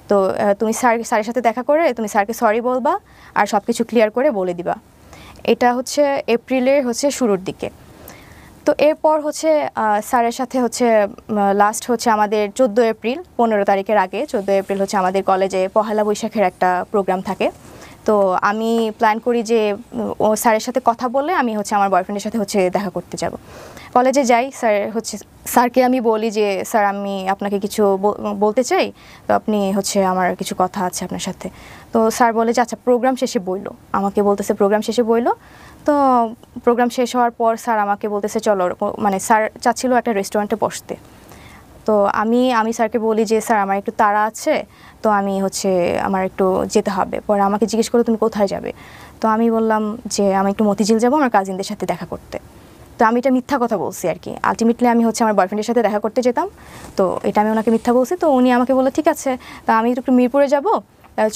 তো তুমি স্যারের সাথে দেখা করে তুমি স্যারকে সরি বলবা আর সব কিছু ক্লিয়ার করে বলে দিবা। এটা হচ্ছে এপ্রিলের হচ্ছে শুরুর দিকে। তো এরপর হচ্ছে স্যারের সাথে হচ্ছে লাস্ট হচ্ছে আমাদের 14 এপ্রিল, 15 তারিখের আগে 14 এপ্রিল হচ্ছে আমাদের কলেজে পহেলা বৈশাখের একটা প্রোগ্রাম থাকে। তো আমি প্ল্যান করি যে ও স্যারের সাথে কথা বলে আমি হচ্ছে আমার বয়ফ্রেন্ডের সাথে হচ্ছে দেখা করতে যাব। কলেজে যাই, স্যারকে আমি বলি যে স্যার আমি আপনাকে কিছু বলতে চাই, তো আপনি হচ্ছে আমার কিছু কথা আছে আপনার সাথে। তো স্যার বলে যে আচ্ছা প্রোগ্রাম শেষে বইলো, আমাকে বলতেছে প্রোগ্রাম শেষে বইলো। তো প্রোগ্রাম শেষ হওয়ার পর স্যার আমাকে বলতেছে চলো, মানে স্যার চাচ্ছিল একটা রেস্টুরেন্টে বসতে। তো আমি স্যারকে বলি যে স্যার আমার একটু তাড়া আছে, তো আমি হচ্ছে আমার একটু যেতে হবে। পরে আমাকে জিজ্ঞেস করলো তুমি কোথায় যাবে, তো আমি বললাম যে আমি একটু মতিঝিল যাবো আমার কাজিনদের সাথে দেখা করতে। তো আমি এটা মিথ্যা কথা বলছি আর কি, আলটিমেটলি আমি হচ্ছে আমার বয়ফ্রেন্ডের সাথে দেখা করতে যেতাম। তো এটা আমি ওনাকে মিথ্যা বলছি। তো উনি আমাকে বললো ঠিক আছে, তা আমি একটু মিরপুরে যাবো,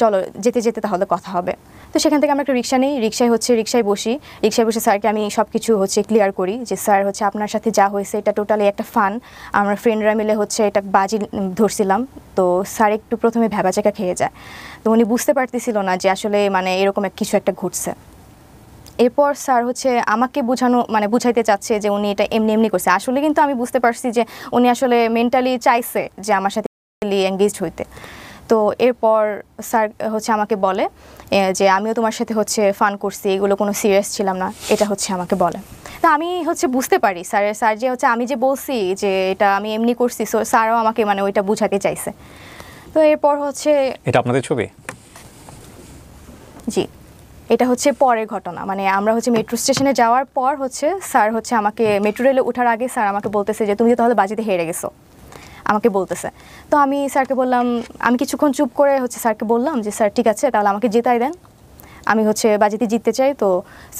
চলো যেতে যেতে তাহলে কথা হবে। তো সেখান থেকে আমরা একটা রিক্সা নিই, রিক্সায় বসে স্যারকে আমি সব কিছু হচ্ছে ক্লিয়ার করি যে স্যার হচ্ছে আপনার সাথে যা হয়েছে এটা টোটালি একটা ফান, আমরা ফ্রেন্ডরা মিলে হচ্ছে এটা বাজি ধরছিলাম। তো স্যার একটু প্রথমে ভ্যাবাচাকা খেয়ে যায়, তো উনি বুঝতে পারতেছিল না যে আসলে মানে এরকম কিছু একটা ঘটছে। এরপর স্যার হচ্ছে আমাকে বুঝাইতে চাচ্ছে যে উনি এটা এমনি এমনি করছে, আসলে কিন্তু আমি বুঝতে পারছি যে উনি আসলে মেন্টালি চাইছে যে আমার সাথে এঙ্গেজড হইতে। তো এরপর স্যার হচ্ছে আমাকে বলে যে আমিও তোমার সাথে হচ্ছে ফান করছি, এগুলো কোনো সিরিয়াস ছিলাম না, এটা হচ্ছে আমাকে বলে। তা আমি হচ্ছে বুঝতে পারি স্যার যে হচ্ছে আমি যে বলছি যে এটা আমি এমনি করছি, সো স্যারও আমাকে মানে ওইটা বুঝাতে চাইছে। তো এরপর হচ্ছে এটা আপনাদের ছবি? জি, এটা হচ্ছে পরের ঘটনা, মানে আমরা হচ্ছে মেট্রো স্টেশনে যাওয়ার পর হচ্ছে স্যার হচ্ছে আমাকে মেট্রো রেলে ওঠার আগে স্যার আমাকে বলতেছে যে তুমি তো তাহলে বাজিতে হেরে গেছো, আমাকে বলতেছে। তো আমি স্যারকে বললাম, আমি কিছুক্ষণ চুপ করে হচ্ছে স্যারকে বললাম যে স্যার ঠিক আছে তাহলে আমাকে জেতাই দেন, আমি হচ্ছে বাজিতে জিততে চাই। তো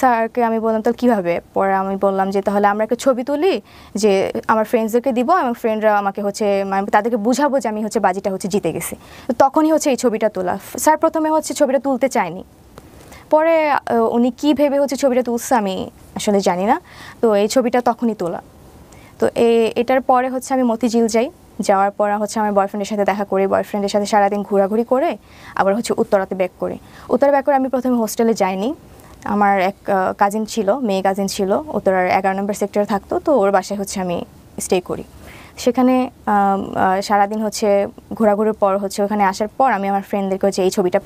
স্যারকে আমি বললাম তাহলে কীভাবে, পরে আমি বললাম যে তাহলে আমরা একটা ছবি তুলি যে আমার ফ্রেন্ডসদেরকে দিব এবং ফ্রেন্ডরা আমাকে হচ্ছে মানে তাদেরকে বুঝাবো যে আমি হচ্ছে বাজিটা হচ্ছে জিতে গেছি। তো তখনই হচ্ছে এই ছবিটা তোলা। স্যার প্রথমে হচ্ছে ছবিটা তুলতে চায়নি, পরে উনি কী ভেবে হচ্ছে ছবিটা তুলছে আমি আসলে জানি না। তো এই ছবিটা তখনই তোলা। তো এটার পরে হচ্ছে আমি মতিঝিল যাই, যাওয়ার পর হচ্ছে আমার বয়ফ্রেন্ডের সাথে দেখা করি, বয়ফ্রেন্ডের সাথে সারাদিন ঘোরাঘুরি করে আবার হচ্ছে উত্তরাতে ব্যাক করি। উত্তরা ব্যাক করে আমি প্রথমে হোস্টেলে যাইনি, আমার এক কাজিন ছিল, মেয়ে কাজিন ছিল, উত্তরার 11 নম্বর সেক্টরে থাকতো, তো ওর বাসায় হচ্ছে আমি স্টে করি। সেখানে সারাদিন হচ্ছে ঘোরাঘুরির পর হচ্ছে ওখানে আসার পর আমি আমার ফ্রেন্ডদেরকে হচ্ছে এই ছবিটা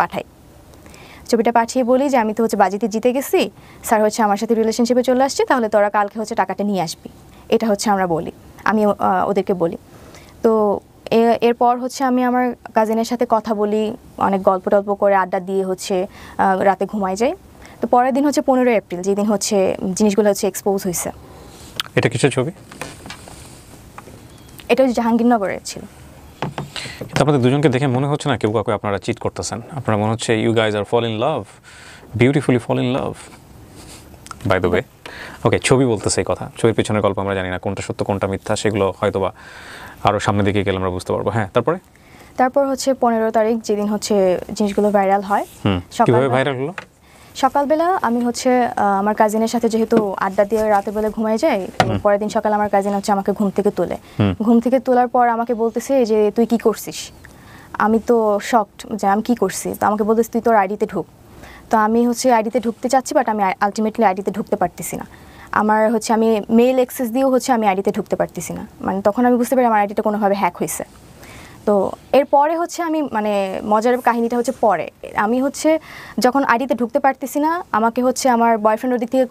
পাঠিয়ে বলি যে আমি তো হচ্ছে বাজিতে জিতে গেছি, স্যার হচ্ছে আমার সাথে রিলেশনশিপে চলে আসছে, তাহলে তোরা কালকে হচ্ছে টাকাটা নিয়ে আসবি, এটা হচ্ছে আমরা বলি, আমি ওদেরকে বলি। তো এরপর হচ্ছে আমি আমার কাজিনের সাথে কথা বলি, অনেক গল্প টল্প করে আড্ডা দিয়ে হচ্ছে রাতে ঘুমাই যাই। তো পরের দিন হচ্ছে 15 এপ্রিল, যেদিন হচ্ছে জিনিসগুলো হচ্ছে এক্সপোজ হয়েছে। এটা কিসের ছবি? এটা হচ্ছে জাহাঙ্গীরনগরের ছিল। আপনাদের দুজনকে দেখে মনে হচ্ছে না কেউ কাউকে আপনারা চিট করতেছেন, আপনারা মনে হচ্ছে you guys are fall in love, beautifully fall in love by the way. Okay, ছবি বলতেছে এই কথা, ছবির পেছনের গল্প আমরা জানি না কোনটা সত্য কোনটা মিথ্যা, সেগুলো হয়তোবা আরও সামনে দিকে গেলে আমরা বুঝতে পারবো। হ্যাঁ, তারপর হচ্ছে 15 তারিখ যেদিন হচ্ছে জিনিসগুলো ভাইরাল হয়। কিভাবে ভাইরাল হলো? সকালবেলা আমি হচ্ছে আমার কাজিনের সাথে যেহেতু আড্ডা দিয়ে রাতের বেলা ঘুমাই যাই, পরের দিন সকালে আমার কাজিন হচ্ছে আমাকে ঘুম থেকে তোলার পর আমাকে বলতেছে যে তুই কি করছিস। আমি তো শকড যে আমি কি করছি। তো আমাকে বলতেছে তুই তোর আইডিতে ঢুক। তো আমি হচ্ছে আইডিতে ঢুকতে চাচ্ছি, বাট আমি আলটিমেটলি আইডিতে ঢুকতে পারতেছি না। আমার হচ্ছে আমি মেইল অ্যাক্সেস দিয়েও হচ্ছে আমি আইডিতে ঢুকতে পারতেছি না, মানে তখন আমি বুঝতে পারি আমার আইডিটা কোনোভাবে হ্যাক হয়েছে। তো এরপরে হচ্ছে আমি মানে মজার কাহিনীটা হচ্ছে পরে আমি হচ্ছে যখন আইডিতে ঢুকতে পারতেছি না, আমাকে হচ্ছে আমার বয়ফ্রেন্ড ওদিক থেকে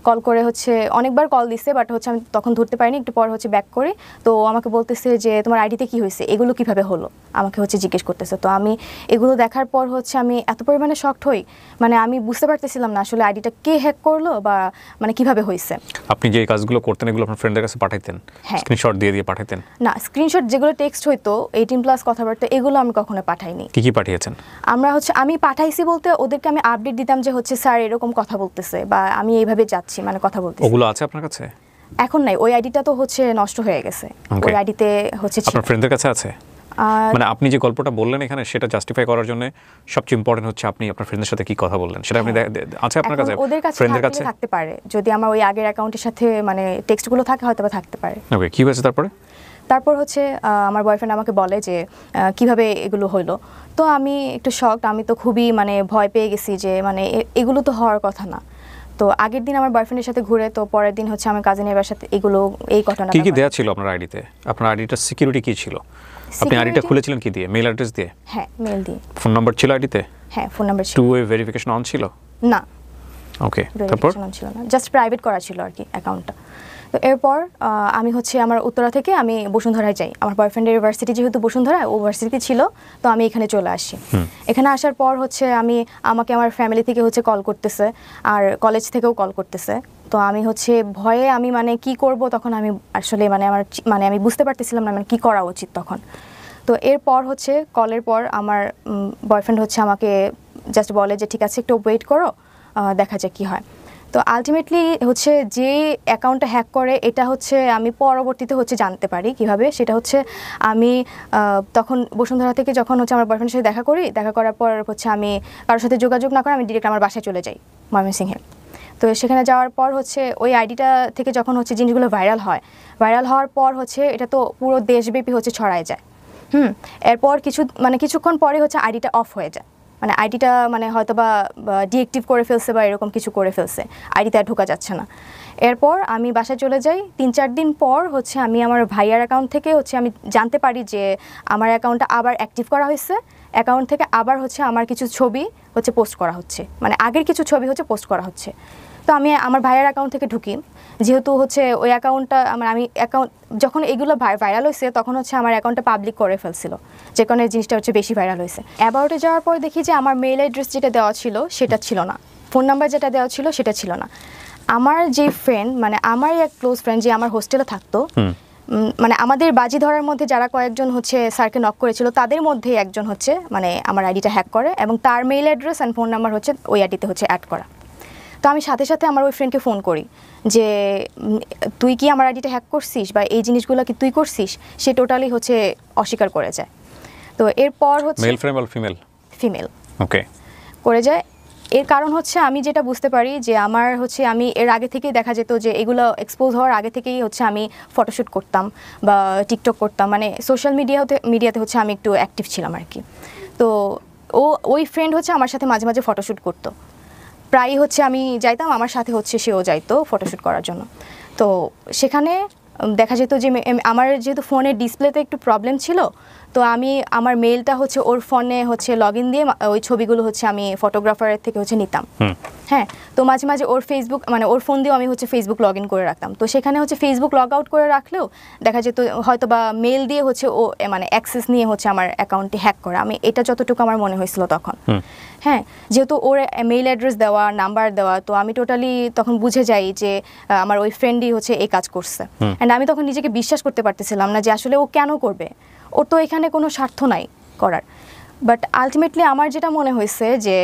কল করে হচ্ছে অনেকবার কল দিচ্ছে, বাট হচ্ছে আমি তখন ধরতে পারিনি। একটু পর হচ্ছে ব্যাক করে, তো আমাকে বলতেছে যে তোমার আইডিতে কি হয়েছে, এগুলো কিভাবে হলো, আমাকে হচ্ছে জিজ্ঞেস করতেছে। তো আমি এগুলো দেখার পর হচ্ছে আমি এত পরিমাণে শকড হই, মানে আমি বুঝতে পারতেছিলাম না আসলে আইডিটা কে হ্যাক করলো বা মানে কিভাবে হয়েছে। আপনি যে কাজগুলো করতেন এগুলো আপনার ফ্রেন্ডের কাছে পাঠাইতেন? স্ক্রিনশট দিয়ে পাঠাইতেন? না, স্ক্রিনশট যেগুলো টেক্সট হইতো 18 প্লাস কথাবার্তা এগুলো আমি কখনো পাঠাইনি। কি পাঠিয়েছেন? আমি পাঠাইছি বলতে ওদেরকে আমি আপডেট দিতাম যে হচ্ছে স্যার এরকম কথা বলতেছে বা আমি এইভাবে যাচ্ছি, মানে কথা বলতেছি। ওগুলো আছে আপনার কাছে? এখন নাই, ওই আইডিটা তো হচ্ছে নষ্ট হয়ে গেছে। ওই আইডিতে হচ্ছে আপনার ফ্রেন্ডদের কাছে আছে? মানে আপনি যে গল্পটা বললেন এখানে সেটা জাস্টিফাই করার জন্য সবচেয়ে ইম্পর্টেন্ট হচ্ছে আপনি আপনার ফ্রেন্ডদের সাথে কি কথা বললেন সেটা আপনি আছে আপনার কাছে? ওদের কাছে ফ্রেন্ডদের কাছে থাকতে পারে, যদি আমার ওই আগের অ্যাকাউন্টের সাথে মানে টেক্সটগুলো থাকে হয়তো বা থাকতে পারে। ওকে, কি হয়েছে তারপর হচ্ছে আমার বয়ফ্রেন্ড আমাকে বলে যে কিভাবে এগুলো হলো। তো আমি একটু শকড, আমি তো খুবই মানে ভয় পেয়ে গেছি যে মানে এগুলো তো হওয়ার কথা না। তো আগের দিন আমার বয়ফ্রেন্ডের সাথে ঘুরে, তো পরের দিন হচ্ছে আমার কাজিনের বাসাতে এই ঘটনা। কি দেয়া ছিল আপনার আইডিতে? আপনার আইডিটার সিকিউরিটি কি ছিল? আপনি আইডিটা খুলেছিলেন কি দিয়ে? মেল অ্যাড্রেস দিয়ে? হ্যাঁ, মেল দিয়ে। ফোন নাম্বার ছিল আইডিতে? হ্যাঁ, ফোন নাম্বার ছিল। টু ওয়ে ভেরিফিকেশন অন ছিল? না। ওকে, তারপর? ছিল না, জাস্ট প্রাইভেট করা ছিল আর কি অ্যাকাউন্টটা। তো এরপর আমি হচ্ছে আমার উত্তরা থেকে আমি বসুন্ধরায় যাই। আমার বয়ফ্রেন্ডের ইউনিভার্সিটি যেহেতু বসুন্ধরা, ও ইউনিভার্সিটি ছিল, তো আমি এখানে চলে আসি। এখানে আসার পর হচ্ছে আমাকে আমার ফ্যামিলি থেকে হচ্ছে কল করতেছে, আর কলেজ থেকেও কল করতেছে। তো আমি হচ্ছে ভয়ে আমি মানে কি করব তখন আমি আসলে আমি বুঝতে পারতেছিলাম না মানে কি করা উচিত তখন। তো এরপর হচ্ছে কলের পর আমার বয়ফ্রেন্ড হচ্ছে আমাকে জাস্ট বলে যে ঠিক আছে একটু ওয়েট করো, দেখা যাক কী হয়। তো আলটিমেটলি হচ্ছে যে অ্যাকাউন্টটা হ্যাক করে এটা হচ্ছে আমি পরবর্তীতে হচ্ছে জানতে পারি কিভাবে। সেটা হচ্ছে আমি তখন বসুন্ধরা থেকে যখন হচ্ছে আমার বয়ফ্রেন্ডের সাথে দেখা করার পর হচ্ছে আমি কারোর সাথে যোগাযোগ না করে আমি ডিরেক্ট আমার বাসায় চলে যাই ময়মনসিংহে। তো সেখানে যাওয়ার পর হচ্ছে ওই আইডিটা থেকে যখন হচ্ছে জিনিসগুলো ভাইরাল হওয়ার পর হচ্ছে এটা তো পুরো দেশব্যাপী হচ্ছে ছড়ায় যায়। এরপর কিছুক্ষণ পরে হচ্ছে আইডিটা অফ হয়ে যায়, মানে আইডিটা মানে হয়তো বা ডিএক্টিভ করে ফেলছে বা এরকম কিছু করে ফেলছে, আইডিতে আর ঢোকা যাচ্ছে না। এরপর আমি বাসায় চলে যাই। 3-4 দিন পর হচ্ছে আমি আমার ভাইয়ার অ্যাকাউন্ট থেকে হচ্ছে আমি জানতে পারি যে আমার অ্যাকাউন্টটা আবার অ্যাক্টিভ করা হয়েছে। অ্যাকাউন্ট থেকে আবার হচ্ছে আমার কিছু ছবি হচ্ছে পোস্ট করা হচ্ছে, মানে আগের কিছু ছবি হচ্ছে পোস্ট করা হচ্ছে। তো আমি আমার ভাইয়ের অ্যাকাউন্ট থেকে ঢুকি, যেহেতু হচ্ছে ওই অ্যাকাউন্টটা আমি অ্যাকাউন্ট যখন এগুলো ভাইরাল হয়েছে তখন হচ্ছে আমার অ্যাকাউন্টটা পাবলিক করে ফেলছিল, যে কারণে জিনিসটা হচ্ছে বেশি ভাইরাল হয়েছে। অ্যাবাউটে যাওয়ার পর দেখি যে আমার মেইল অ্যাড্রেস যেটা দেওয়া ছিল সেটা ছিল না, ফোন নাম্বার যেটা দেওয়া ছিল সেটা ছিল না। আমার যে ফ্রেন্ড, মানে আমার এক ক্লোজ ফ্রেন্ড যে আমার হোস্টেলে থাকতো, মানে আমাদের বাজি ধরার মধ্যে যারা কয়েকজন হচ্ছে স্যারকে নক করেছিল তাদের মধ্যে একজন হচ্ছে মানে আমার আইডিটা হ্যাক করে এবং তার mail address and phone number হচ্ছে ওই আইডিতে হচ্ছে অ্যাড করা। তো আমি সাথে সাথে আমার ওই ফ্রেন্ডকে ফোন করি যে তুই কি আমার আইডিটা হ্যাক করছিস বা এই জিনিসগুলো কি তুই করছিস? সে টোটালি হচ্ছে অস্বীকার করে যায়। তো এরপর হচ্ছে মেল ফ্রেন্ড বা ফিমেল ওকে করে যায়। এর কারণ হচ্ছে আমি যেটা বুঝতে পারি যে আমার হচ্ছে আমি এর আগে থেকেই দেখা যেত যে এগুলো এক্সপোজ হওয়ার আগে থেকেই হচ্ছে আমি ফটোশ্যুট করতাম বা টিকটক করতাম, মানে সোশ্যাল মিডিয়াতে হচ্ছে আমি একটু অ্যাক্টিভ ছিলাম আর কি। তো ওই ফ্রেন্ড হচ্ছে আমার সাথে মাঝে মাঝে ফটোশ্যুট করতো, প্রায়ই হচ্ছে আমি যাইতাম, আমার সাথে হচ্ছে সেও যাইতো ফটোশ্যুট করার জন্য। তো সেখানে দেখা যেত যে আমার যেহেতু ফোনের ডিসপ্লেতে একটু প্রবলেম ছিল, তো আমি আমার মেলটা হচ্ছে ওর ফোনে হচ্ছে লগ ইন দিয়ে ওই ছবিগুলো হচ্ছে আমি ফটোগ্রাফারের থেকে হচ্ছে নিতাম। হ্যাঁ, তো মাঝে মাঝে ওর ফেসবুক মানে ওর ফোন দিয়েও আমি হচ্ছে ফেসবুক লগ ইন করে রাখতাম। তো সেখানে হচ্ছে ফেসবুক লগ আউট করে রাখলেও দেখা যেত হয়তো বা মেল দিয়ে হচ্ছে ও মানে অ্যাক্সেস নিয়ে হচ্ছে আমার অ্যাকাউন্টটি হ্যাক করা, আমি এটা যতটুকু আমার মনে হয়েছিল তখন। হ্যাঁ, যেহেতু ওর মেইল অ্যাড্রেস দেওয়া, নাম্বার দেওয়া, তো আমি টোটালি তখন বুঝে যাই যে আমার ওই ফ্রেন্ডই হচ্ছে এই কাজ করছে। অ্যান্ড আমি তখন নিজেকে বিশ্বাস করতে পারতেছিলাম না যে আসলে ও কেন করবে, ওর তো এখানে কোনো স্বার্থ নাই করার। বাট আলটিমেটলি আমার যেটা মনে হয়েছে যে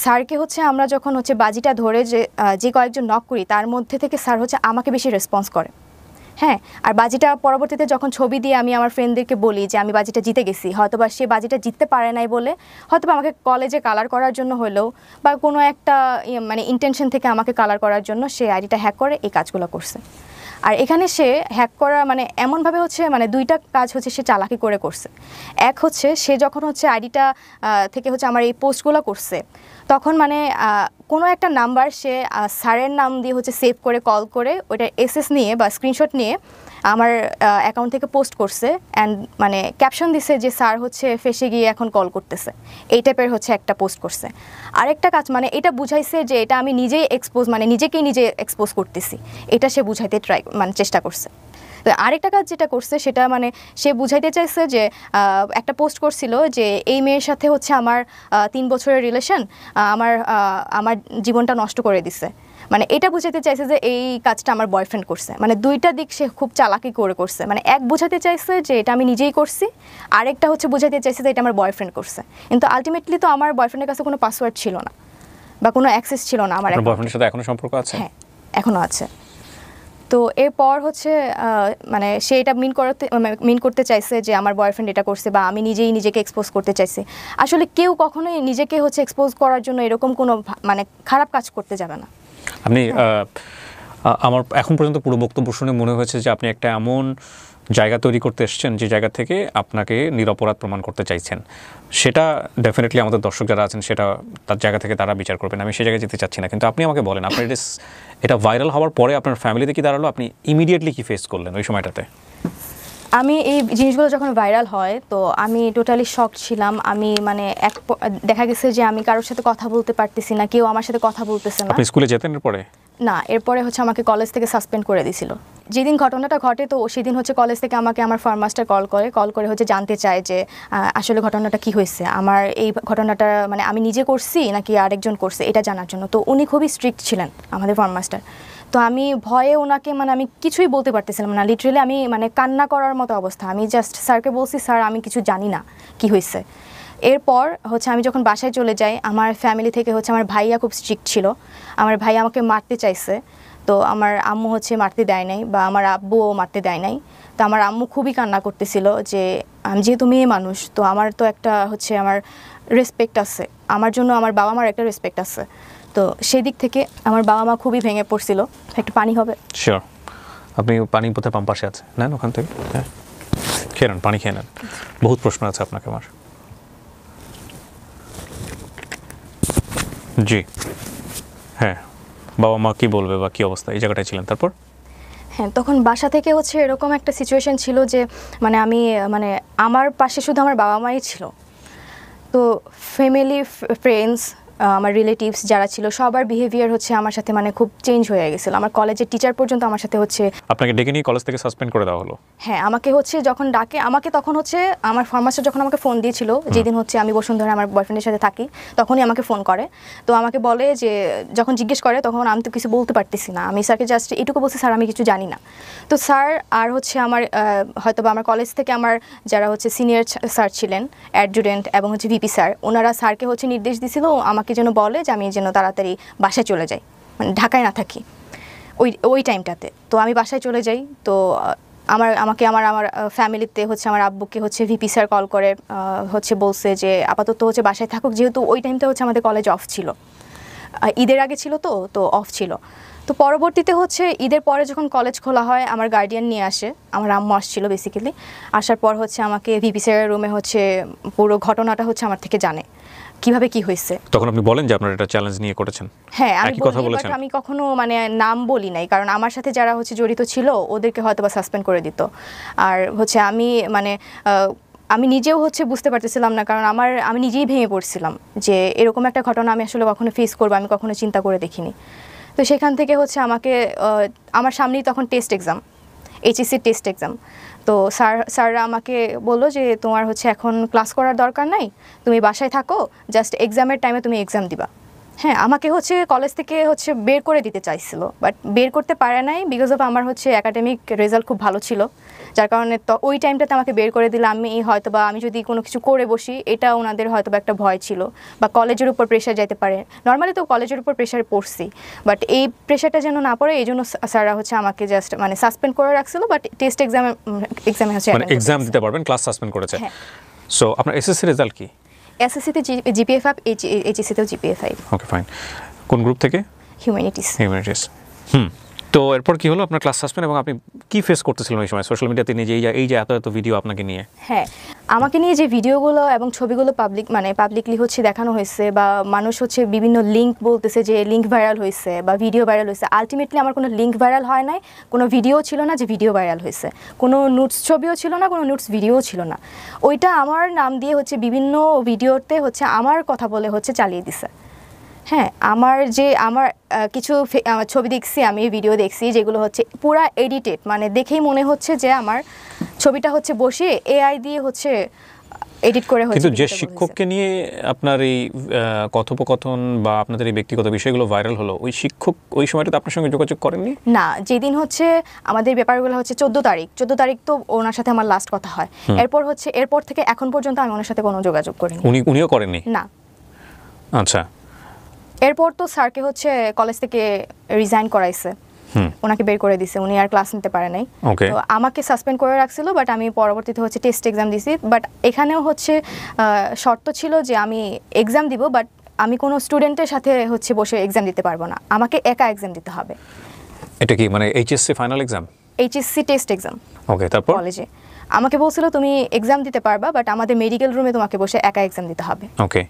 স্যারকে হচ্ছে আমরা যখন হচ্ছে বাজিটা ধরে যে কয়েকজন নক করি তার মধ্যে থেকে স্যার হচ্ছে আমাকে বেশি রেসপন্স করে। হ্যাঁ, আর বাজিটা পরবর্তীতে যখন ছবি দিয়ে আমি আমার ফ্রেন্ডদেরকে বলি যে আমি বাজিটা জিতে গেছি, হয়তোবা সে বাজিটা জিততে পারে নাই বলে হয়তোবা আমাকে কলেজে কালার করার জন্য হলেও বা কোনো একটা মানে ইন্টেনশন থেকে আমাকে কালার করার জন্য সে আইডিটা হ্যাক করে এই কাজগুলো করছে। আর এখানে সে হ্যাক করা মানে এমনভাবে হচ্ছে মানে দুইটা কাজ হচ্ছে সে চালাকি করে করছে। এক হচ্ছে সে যখন হচ্ছে আইডিটা থেকে হচ্ছে আমার এই পোস্টগুলো করছে তখন মানে কোনো একটা নাম্বার সে স্যারের নাম দিয়ে হচ্ছে সেভ করে কল করে ওইটা এসএস নিয়ে বা স্ক্রিনশট নিয়ে আমার অ্যাকাউন্ট থেকে পোস্ট করছে অ্যান্ড মানে ক্যাপশন দিছে যে স্যার হচ্ছে ফেসে গিয়ে এখন কল করতেছে, এই টাইপের হচ্ছে একটা পোস্ট করছে। আরেকটা কাজ মানে এটা বুঝাইছে যে এটা আমি নিজেই নিজেকেই নিজে এক্সপোজ করতেছি, এটা সে বুঝাইতে চেষ্টা করছে। তো আরেকটা কাজ যেটা করছে সেটা মানে সে বুঝাইতে চাইছে যে একটা পোস্ট করছিল যে এই মেয়ের সাথে হচ্ছে আমার 3 বছরের রিলেশন আমার জীবনটা নষ্ট করে দিছে। মানে এটা বুঝাতে চাইছে যে এই কাজটা আমার বয়ফ্রেন্ড করছে, মানে দুইটা দিক সে খুব চালাকি করে করছে। মানে এক বোঝাতে চাইছে যে এটা আমি নিজেই করছি, আরেকটা হচ্ছে বোঝাতে চাইছে যে এটা আমার বয়ফ্রেন্ড করছে। কিন্তু আলটিমেটলি তো আমার বয়ফ্রেন্ডের কাছে কোনো পাসওয়ার্ড ছিল না বা কোনো অ্যাক্সেস ছিল না আমার। বয়ফ্রেন্ডের সাথে এখনো সম্পর্ক আছে? হ্যাঁ, এখনো আছে। তো এরপর হচ্ছে মানে সে এটা মিন করতে চাইছে যে আমার বয়ফ্রেন্ড এটা করছে বা আমি নিজেই নিজেকে এক্সপোজ করতে চাইছি। আসলে কেউ কখনোই নিজেকে হচ্ছে এক্সপোজ করার জন্য এরকম কোনো মানে খারাপ কাজ করতে যাবে না। আপনি আমার এখন পর্যন্ত পুরো বক্তব্য শুনে মনে হয়েছে যে আপনি একটা এমন জায়গা তৈরি করতে এসেছেন যে জায়গা থেকে আপনাকে নিরপরাধ প্রমাণ করতে চাইছেন। সেটা ডেফিনেটলি আমাদের দর্শক যারা আছেন সেটা তার জায়গা থেকে তারা বিচার করবেন, আমি সেই জায়গায় যেতে চাচ্ছি না। কিন্তু আপনি আমাকে বলেন, আপনার এটা ভাইরাল হওয়ার পরে আপনার ফ্যামিলিতে কি দাঁড়ালো, আপনি ইমিডিয়েটলি কি ফেস করলেন ওই সময়টাতে? আমি এই জিনিসগুলো যখন ভাইরাল হয় তো আমি টোটালি শক ছিলাম। আমি মানে দেখা গেছে যে আমি কারোর সাথে কথা বলতে পারতেছি না, কেউ আমার সাথে কথা বলতেছে না। আপনি স্কুলে যেতেন এরপরে? না, এরপরে হচ্ছে আমাকে কলেজ থেকে সাসপেন্ড করে দিয়েছিল। যেদিন ঘটনাটা ঘটে তো সেদিন হচ্ছে কলেজ থেকে আমাকে আমার ফর্ম মাস্টার কল করে হচ্ছে জানতে চায় যে আসলে ঘটনাটা কি হয়েছে, আমার এই ঘটনাটা মানে আমি নিজে করছি নাকি আরেকজন করছে এটা জানার জন্য। তো উনি খুবই স্ট্রিক্ট ছিলেন আমাদের ফর্ম মাস্টার। তো আমি ভয়ে ওনাকে মানে আমি কিছুই বলতে পারতেছিলাম না, লিটারেলি আমি মানে কান্না করার মতো অবস্থা। আমি জাস্ট স্যারকে বলছি, স্যার আমি কিছু জানি না কি হয়েছে। এরপর হচ্ছে আমি যখন বাসায় চলে যাই, আমার ফ্যামিলি থেকে হচ্ছে আমার ভাইয়া খুব স্ট্রিক্ট ছিল, আমার ভাই আমাকে মারতে চাইছে। তো আমার আম্মু হচ্ছে মারতে দেয় নাই বা আমার আব্বুও মারতে দেয় নাই। তো আমার আম্মু খুবই কান্না করতেছিল যে আমি যেহেতু মেয়ে মানুষ তো আমার তো একটা হচ্ছে আমার রেসপেক্ট আছে, আমার জন্য আমার বাবা মার একটা রেসপেক্ট আছে। তো সেই দিক থেকে আমার বাবা মা খুবই ভেঙে পড়ছিল। একটু পানি হবে? শিওর। আপনি পানি বোধহয় পাম্প পাশে আছে, নেন ওখান থেকে, হ্যাঁ খেয়ে নেন, পানি খেয়ে নেন। বহুত প্রশ্ন আছে আপনাকে আমার। জি হ্যাঁ, বাবা মা কি বলবে বা কি অবস্থা, এই জায়গাটায় ছিলেন তারপর? হ্যাঁ, তখন বাসা থেকে হচ্ছে এরকম একটা সিচুয়েশন ছিল যে মানে আমি মানে আমার পাশে শুধু আমার বাবা মাই ছিল। তো ফ্যামিলি, ফ্রেন্ডস, আমার রিলেটিভস যারা ছিল সবার বিহেভিয়ার হচ্ছে আমার সাথে মানে খুব চেঞ্জ হয়ে গেছিলো। আমার কলেজের টিচার পর্যন্ত আমার সাথে হচ্ছে। আপনাকে ডেকে নিয়ে কলেজ থেকে সাসপেন্ড করে দেওয়া হলো? হ্যাঁ, আমাকে হচ্ছে যখন ডাকে, আমাকে তখন হচ্ছে আমার ফরমাস্টার যখন আমাকে ফোন দিয়েছিল, যেদিন হচ্ছে আমি বসুন্ধরা আমার বয়ফ্রেন্ডের সাথে থাকি, তখনই আমাকে ফোন করে। তো আমাকে বলে যে যখন জিজ্ঞেস করে তখন আমি তো কিছু বলতে পারতেছি না, আমি স্যারকে জাস্ট এটুকু বলছি, স্যার আমি কিছু জানি না। তো স্যার আর হচ্ছে আমার হয়তো বা আমার কলেজ থেকে আমার যারা হচ্ছে সিনিয়র স্যার ছিলেন, অ্যাডজুডেন্ট এবং হচ্ছে ভিপি স্যার, ওনারা স্যারকে হচ্ছে নির্দেশ দিয়েছিল আমাকে যেন বলে যে আমি যেন তাড়াতাড়ি বাসায় চলে যাই, মানে ঢাকায় না থাকি ওই টাইমটাতে। তো আমি বাসায় চলে যাই। তো আমাকে আমার ফ্যামিলিতে হচ্ছে আমার আব্বুকে হচ্ছে ভিপি স্যার কল করে হচ্ছে বলছে যে আপাতত হচ্ছে বাসায় থাকুক, যেহেতু ওই টাইমটা হচ্ছে আমাদের কলেজ অফ ছিল, ঈদের আগে ছিল তো অফ ছিল। তো পরবর্তীতে হচ্ছে ঈদের পরে যখন কলেজ খোলা হয় আমার গার্ডিয়ান নিয়ে আসে, আমার আম্মু আসছিল বেসিক্যালি। আসার পর হচ্ছে আমাকে ভিপি স্যারের রুমে হচ্ছে পুরো ঘটনাটা হচ্ছে আমার থেকে জানে কিভাবে কি হয়েছে। তখন আপনি বলেন যে আপনারা এটা চ্যালেঞ্জ নিয়ে করেছেন? হ্যাঁ, আমি কথা বলি, বলেছেন? বাট আমি কখনো মানে নাম বলি নাই, কারণ আমার সাথে যারা হচ্ছে জড়িত ছিল ওদেরকে হয়তো বা সাসপেন্ড করে দিত। আর হচ্ছে আমি মানে আমি নিজেও হচ্ছে বুঝতে পারতেছিলাম না, কারণ আমি নিজেই ভেঙে পড়ছিলাম যে এরকম একটা ঘটনা আমি আসলে কখনো ফেস করবো আমি কখনো চিন্তা করে দেখিনি। তো সেখান থেকে হচ্ছে আমাকে আমার সামনেই তখন টেস্ট এক্সাম, এইচএসসির টেস্ট এক্সাম। তো স্যাররা আমাকে বললো যে তোমার হচ্ছে এখন ক্লাস করার দরকার নাই, তুমি বাসায় থাকো, জাস্ট এক্সামের টাইমে তুমি এক্সাম দিবা। হ্যাঁ, আমাকে হচ্ছে কলেজ থেকে হচ্ছে বের করে দিতে চাইছিল, বাট বের করতে পারে নাই বিকজ অফ আমার হচ্ছে একাডেমিক রেজাল্ট খুব ভালো ছিল, যার কারণে তো ওই টাইমটাতে আমাকে বের করে দিলে আমি হয়তো বা আমি যদি কোনো কিছু করে বসি এটা ওনাদের হয়তো বা একটা ভয় ছিল, বা কলেজের উপর প্রেশার যেতে পারে। নর্মালি তো কলেজের উপর প্রেশারে পড়ছি, বাট এই প্রেশারটা যেন না পড়ে এই জন্য স্যাররা হচ্ছে আমাকে জাস্ট মানে সাসপেন্ড করে রাখছিল, বাট টেস্ট এক্সামে হচ্ছে মানে এক্সাম দিতে পারবেন, ক্লাস সাসপেন্ড করেছে। হ্যাঁ। সো আপনার এসএসসি রেজাল্ট কি? এসএসসিতে জিপিএ 5, এইচএসসিতেও জিপিএ 5। Okay fine. কোন গ্রুপ থেকে? হিউম্যানিটিস। হিউম্যানিটিস। তো এরপর কি হলো? আপনার ক্লাস সাসপেন্ড, এবং আপনি কি ফেস করতেছিলেন ওই সময় সোশ্যাল মিডিয়াতে নিয়ে, যে এই যে এত ভিডিও আপনাকে নিয়ে? হ্যাঁ, আমাকে নিয়ে যে ভিডিওগুলো এবং ছবিগুলো পাবলিকলি হচ্ছে দেখানো হয়েছে, বা মানুষ হচ্ছে বিভিন্ন লিঙ্ক বলতেছে যে লিঙ্ক ভাইরাল হয়েছে বা ভিডিও ভাইরাল হয়েছে। আলটিমেটলি আমার কোনো লিঙ্ক ভাইরাল হয় নাই, কোনো ভিডিও ছিল না যে ভিডিও ভাইরাল হয়েছে, কোনো নোটস ছবিও ছিল না, কোনো নোটস ভিডিও ছিল না। ওইটা আমার নাম দিয়ে হচ্ছে বিভিন্ন ভিডিওতে হচ্ছে আমার কথা বলে হচ্ছে চালিয়ে দিছে। হ্যাঁ, আমার কিছু ছবি দেখছি, আমি ভিডিও দেখছি যেগুলো হচ্ছে পুরা এডিটেড, মানে দেখেই মনে হচ্ছে যে আমার ছবিটা হচ্ছে বসে এআই দিয়ে হচ্ছে এডিট করে হচ্ছে। কিন্তু যে শিক্ষককে নিয়ে আপনার এই কথোপকথন বা আপনাদের এই ব্যক্তিগত বিষয়গুলো ভাইরাল হলো, ওই শিক্ষক ওই সময়টাতে আপনার সঙ্গে যোগাযোগ করেননি? না, যেদিন হচ্ছে আমাদের ব্যাপারগুলো হচ্ছে 14 তারিখ তো ওনার সাথে আমার লাস্ট কথা হয়। এরপর থেকে এখন পর্যন্ত আমি ওনার সাথে কোনো যোগাযোগ করিনি। উনিও করেননি? না। আচ্ছা। এরপর তো স্যারকে হচ্ছে কলেজ থেকে রিজাইন করাইছে, ওনাকে বের করে দিছে, উনি আর ক্লাস নিতে পারে নাই। তো আমাকে সাসপেন্ড করে রাখছিল, বাট আমি পরবর্তীতে হচ্ছে টেস্ট এক্সাম দিছি। বাট এখানেও হচ্ছে শর্ত ছিল যে আমি এক্সাম দিব, বাট আমি কোনো স্টুডেন্টের সাথে হচ্ছে বসে এক্সাম দিতে পারবো না, আমাকে একা এক্সাম দিতে হবে। এটা কি মানে HSC final exam? HSC test exam. Okay, তারপর কলেজে আমাকে বলছিল তুমি এক্সাম দিতে পারবা, বাট আমাদের মেডিকেল রুমে তোমাকে বসে একা এক্সাম দিতে হবে। ওকে।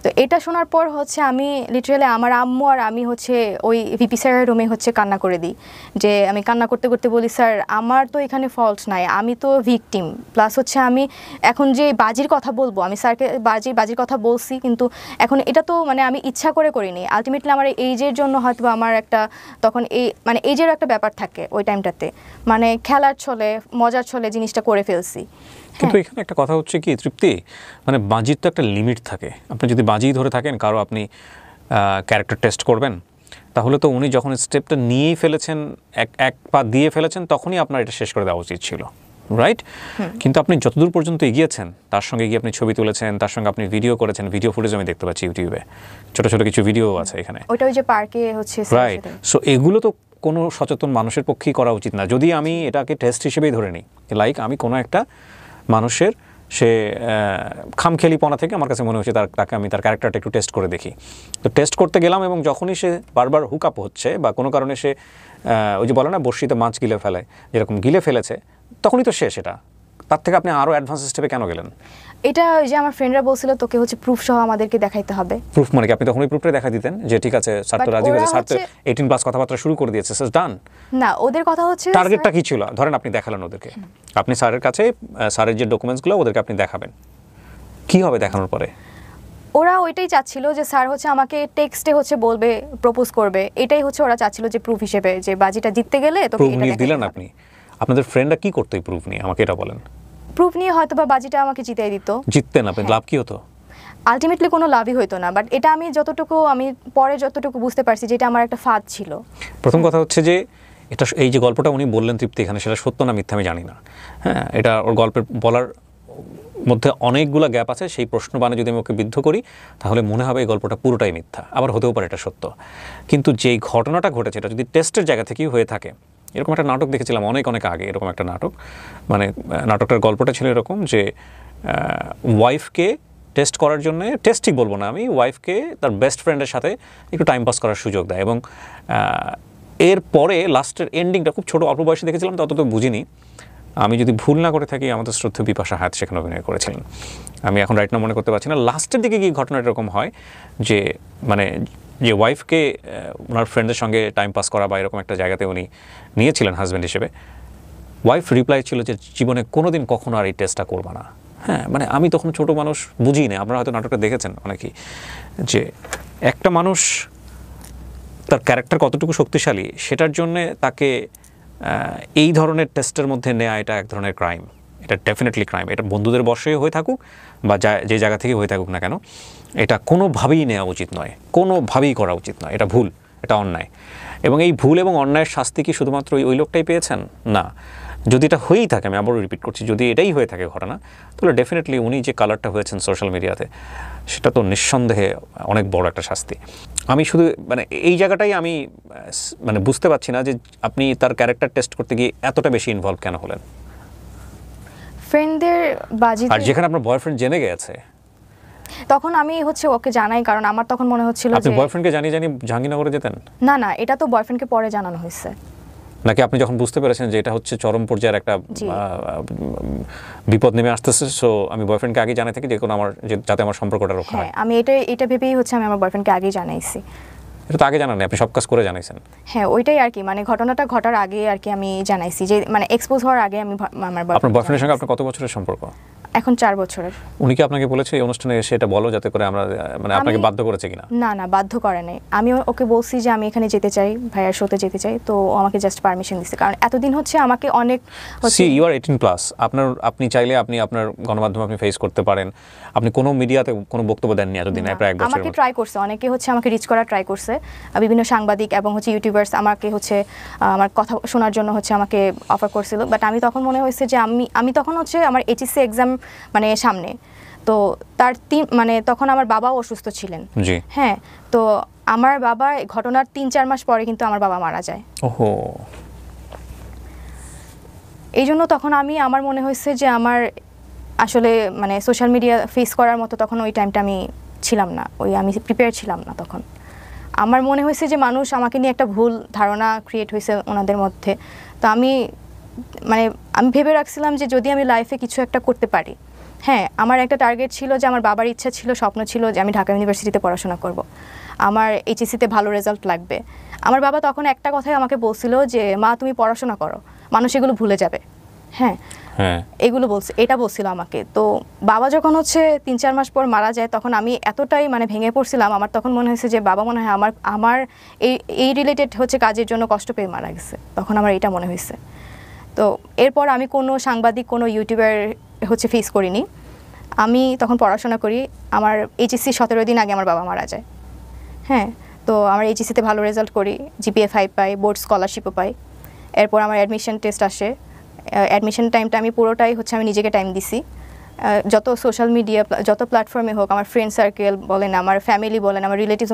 তো এটা শোনার পর হচ্ছে আমি লিটারালি আমার আম্মু আর আমি হচ্ছে ওই ভিপি স্যারের রুমে হচ্ছে কান্না করে দিই, যে আমি কান্না করতে করতে বলি, স্যার আমার তো এখানে ফল্ট নাই, আমি তো ভিকটিম, প্লাস হচ্ছে আমি এখন যে বাজির কথা বলবো, আমি স্যারকে বাজির কথা বলছি, কিন্তু এখন এটা তো মানে আমি ইচ্ছা করে করিনি, আলটিমেটলি আমার এইজের জন্য হয়তো আমার একটা তখন মানে এইজেরও একটা ব্যাপার থাকে ওই টাইমটাতে, মানে খেলার ছলে মজার ছলে জিনিসটা করে ফেলছি। কিন্তু এখানে একটা কথা হচ্ছে কি তৃপ্তি, মানে বাজির তো একটা লিমিট থাকে। আপনি যদি বাজি ধরে থাকেন কারো আপনি ক্যারেক্টার টেস্ট করবেন, তাহলে তো উনি যখন স্টেপটা নিয়েই ফেলেছেন, এক পা দিয়ে ফেলেছেন, তখনই আপনার এটা শেষ করে দেওয়া উচিত ছিল, রাইট? কিন্তু আপনি যতদূর পর্যন্ত এগিয়েছেন, তার সঙ্গে গিয়ে আপনি ছবি তুলেছেন, তার সঙ্গে আপনি ভিডিও করেছেন, ভিডিও ফুটেজ আমি দেখতে পাচ্ছি ইউটিউবে, ছোট ছোট কিছু ভিডিও আছে এখানে, ওটা ওই যে পার্কে হচ্ছে, রাইট? সো এগুলো তো কোনো সচেতন মানুষের পক্ষেই করা উচিত না। যদি আমি এটাকে টেস্ট হিসেবেই ধরে নিই, লাইক আমি কোনো একটা মানুষের সে খামখেয়ালিপনা থেকে আমার কাছে মনে হচ্ছে তাকে আমি তার ক্যারেক্টারটা একটু টেস্ট করে দেখি, তো টেস্ট করতে গেলাম, এবং যখনই সে বারবার হুক আপ হচ্ছে বা কোনো কারণে সে ওই যে বলে না বড়শিতে মাছ গিলে ফেলে, যেরকম গিলে ফেলেছে, তখনই তো শেষ। এটা তার থেকে আপনি আরও অ্যাডভান্স স্টেপে কেন গেলেন? এটা যে আমার ফ্রেন্ডরা বলছিল তোকে হচ্ছে প্রুফ সহ আমাদেরকে দেখাইতে হবে। প্রুফ মানে কি? আপনি তখন ওই প্রুফটা দেখা দিতেন যে ঠিক আছে স্যার তো রাজি হয়েছে, স্যার তো 18+ কথাবার্তা শুরু করে দিয়েছে, স্যার ডান। না, ওদের কথা হচ্ছে টার্গেটটা কি ছিল? ধরেন আপনি দেখালেন ওদেরকে, আপনি স্যারের কাছে স্যারের যে ডকুমেন্টসগুলো ওদেরকে আপনি দেখাবেন, কি হবে দেখানোর পরে? ওরা ওইটাই চাচ্ছিল যে স্যার হচ্ছে আমাকে টেক্সটে হচ্ছে বলবে, প্রপোজ করবে, এটাই হচ্ছে ওরা চাচ্ছিল যে প্রুফ হিসেবে, যে বাজিটা জিততে গেলে তোকে প্রুফ এটা নিয়ে দিলেন আপনি। আপনাদের ফ্রেন্ডরা কি করতো এই প্রুফ নিয়ে, আমাকে এটা বলেন। প্রুফ নিয়ে হয়তো বা বাজিটা আমাকে জিতিয়ে দিত। জিততেন আপনি, লাভ কি হতো? আলটিমেটলি কোনো লাভই হতো না, বাট এটা আমি পরে যতটুকু বুঝতে পারছি যে এটা আমার একটা ফাঁদ ছিল। প্রথম কথা হচ্ছে যে এটা, এই যে গল্পটা উনি বললেন তৃপ্তি এখানে, সেটা সত্য না মিথ্যা আমি জানি না, হ্যাঁ, এটা ওর গল্পের বলার মধ্যে অনেকগুলো গ্যাপ আছে। সেই প্রশ্নবাণে যদি আমি ওকে বিদ্ধ করি তাহলে মনে হবে এই গল্পটা পুরোটাই মিথ্যা, আবার হতেও পারে এটা সত্য। কিন্তু যেই ঘটনাটা ঘটেছে এটা যদি টেস্টের জায়গা থেকেই হয়ে থাকে, এরকম একটা নাটক দেখেছিলাম অনেক আগে, এরকম একটা নাটক, মানে নাটকটার গল্পটা ছিল এরকম যে ওয়াইফকে টেস্ট করার জন্য, টেস্ট ঠিক বলবো না আমি, ওয়াইফকে তার বেস্ট ফ্রেন্ডের সাথে একটু টাইম পাস করার সুযোগ দেয়, এবং এরপরে লাস্টের এন্ডিংটা খুব ছোটো অল্প বয়সে দেখেছিলাম, তত তো বুঝিনি। আমি যদি ভুল না করে থাকি আমাদের শ্রদ্ধেয় বিপাশা হায়াত সেখানে অভিনয় করেছিলেন, আমি এখন রাইট না মনে করতে পারছি না। লাস্টের দিকে গিয়ে ঘটনাটা এরকম হয় যে মানে যে ওয়াইফকে ওনার ফ্রেন্ডের সঙ্গে টাইম পাস করা বা এরকম একটা জায়গাতে উনি নিয়েছিলেন হাজব্যান্ড হিসেবে, ওয়াইফ রিপ্লাই ছিল যে জীবনে কোনোদিন কখনো আর এই টেস্টটা করবা না। হ্যাঁ, মানে আমি তখন ছোট মানুষ, বুঝি না, আপনারা হয়তো নাটকটা দেখেছেন অনেকেই, যে একটা মানুষ তার ক্যারেক্টার কতটুকু শক্তিশালী সেটার জন্যে তাকে এই ধরনের টেস্টের মধ্যে নেওয়া, এটা এক ধরনের ক্রাইম, এটা ডেফিনেটলি ক্রাইম। এটা বন্ধুদের বর্ষে হয়ে থাকুক বা যে জায়গা থেকে হয়ে থাকুক না কেন, এটা কোনোভাবেই নেওয়া উচিত নয়, কোনোভাবেই করা উচিত নয়, এটা ভুল, এটা অন্যায়। এবং এই ভুল এবং অন্যায়ের শাস্তি কি শুধুমাত্র ওই লোকটাই পেয়েছেন? না, যদি এটা হয়েই থাকে, আমি আবারও রিপিট করছি, যদি এটাই হয়ে থাকে ঘটনা, তাহলে ডেফিনেটলি উনি যে কালারটা হয়েছেন সোশ্যাল মিডিয়াতে, সেটা তো নিঃসন্দেহে অনেক বড় একটা শাস্তি। আমি শুধু মানে এই জায়গাটাই আমি মানে বুঝতে পারছি না যে আপনি তার ক্যারেক্টার টেস্ট করতে গিয়ে এতটা বেশি ইনভলভ কেন হলেন। ফ্রেন্ডদের বাজিতে, আর যেখানে আপনার বয়ফ্রেন্ড জেনে গেছে, তখন আমি হচ্ছে ওকে জানাই, কারণ আমার তখন মনে হচ্ছিল আপনি যে বয়ফ্রেন্ডকে জানিয়ে জাহাঙ্গীরনগরে যেতেন। না, এটা তো বয়ফ্রেন্ডকে পরে জানানো হয়েছে। নাকি আপনি যখন বুঝতে পেরেছেন যে এটা হচ্ছে চরম পর্যায়ের একটা বিপদ নেমে আসতেছে, সো আমি বয়ফ্রেন্ডকে আগে জানাই থাকি যে কোনো আমার, যাতে আমার সম্পর্কটা রক্ষা হয়? আমি এটা ভেবেই হচ্ছে আমি আমার বয়ফ্রেন্ডকে আগেই জানাইছি। এটা তো আগে জানান, আপনি সব কাজ করে জানাইছেন। হ্যাঁ, ওইটাই আর কি, মানে ঘটনাটা ঘটার আগে আর কি আমি জানাইছি, যে মানে এক্সপোজ হওয়ার আগে আমি আমার আপনার বয়ফ্রেন্ডের সঙ্গে আপনার কত বছরের সম্পর্ক? এখন 4 বছরের। উনি কি আপনাকে বলেছে এই অনুষ্ঠানে এসে এটা বলো, যাতে করে আমরা মানে আপনাকে বাধ্য করেছে কিনা? না না, বাধ্য করে নাই। আমি ওকে বলছি যে আমি এখানে যেতে চাই, ভাইয়ার শোতে যেতে চাই, তো ও আমাকে জাস্ট পারমিশন দিছে। কারণ এতদিন হচ্ছে আমাকে অনেক সি ইউ আর 18+, আপনি চাইলে আপনি আপনার গণমাধ্যমে আপনি ফেস করতে পারেন। আপনি কোনো মিডিয়াতে কোনো বক্তব্য দেননি এতদিন, প্রায় 1 বছর। আমাকে ট্রাই করছে, অনেকে হচ্ছে আমাকে রিচ করার ট্রাই করছে, বিভিন্ন সাংবাদিক এবং হচ্ছে ইউটিউবার্স আমাকে হচ্ছে আমার কথা শোনার জন্য হচ্ছে আমাকে অফার করছিল। বাট আমি তখন মনে হয়েছে যে আমি তখন হচ্ছে আমার এইচএসসি এক্সাম মানে সামনে, তো তার মানে তখন আমার বাবাও অসুস্থ ছিলেন। জি হ্যাঁ, তো আমার বাবা ঘটনার 3-4 মাস পরে কিন্তু আমার বাবা মারা যায়। ওহো। এই জন্য তখন আমার মনে হয়েছে যে আমার আসলে মানে সোশ্যাল মিডিয়া ফেস করার মতো তখন ওই টাইমটা আমি ছিলাম না, আমি প্রিপেয়ার ছিলাম না তখন। আমার মনে হয়েছে যে মানুষ আমাকে নিয়ে একটা ভুল ধারণা ক্রিয়েট হয়েছে ওনাদের মধ্যে। তো আমি ভেবে রাখছিলাম যে যদি আমি লাইফে কিছু একটা করতে পারি। হ্যাঁ, আমার একটা টার্গেট ছিল যে আমার বাবার ইচ্ছা ছিল, স্বপ্ন ছিল যে আমি ঢাকা ইউনিভার্সিটিতে পড়াশোনা করব, আমার এইচএসসিতে ভালো রেজাল্ট লাগবে। আমার বাবা তখন একটা কথাই আমাকে বলছিল যে মা তুমি পড়াশোনা করো, মানুষ এগুলো ভুলে যাবে। হ্যাঁ, এগুলো এটা বলছিল আমাকে। তো বাবা যখন হচ্ছে 3-4 মাস পর মারা যায়, তখন আমি এতটাই মানে ভেঙে পড়ছিলাম। আমার তখন মনে হয়েছে যে বাবা মনে হয় আমার এই রিলেটেড হচ্ছে কাজের জন্য কষ্ট পেয়ে মারা গেছে। তখন আমার এটা মনে হয়েছে। তো এরপর আমি কোনো সাংবাদিক, কোনো ইউটিউবার হচ্ছে ফেস করিনি। আমি তখন পড়াশোনা করি। আমার এইচএসসি 17 দিন আগে আমার বাবা মারা যায়। হ্যাঁ, তো আমার এইচএসসিতে ভালো রেজাল্ট করি, জিপিএ 5 পাই, বোর্ড স্কলারশিপও পাই। এরপর আমার অ্যাডমিশন টেস্ট আসে। অ্যাডমিশন টাইমটা আমি পুরোটাই হচ্ছে আমি নিজেকে টাইম দিছি। যত সোশ্যাল মিডিয়া, যত প্ল্যাটফর্মে হোক, আমার ফ্রেন্ড সার্কেল বলেন, আমার ফ্যামিলি বলেন, আমার রিলেটিভস,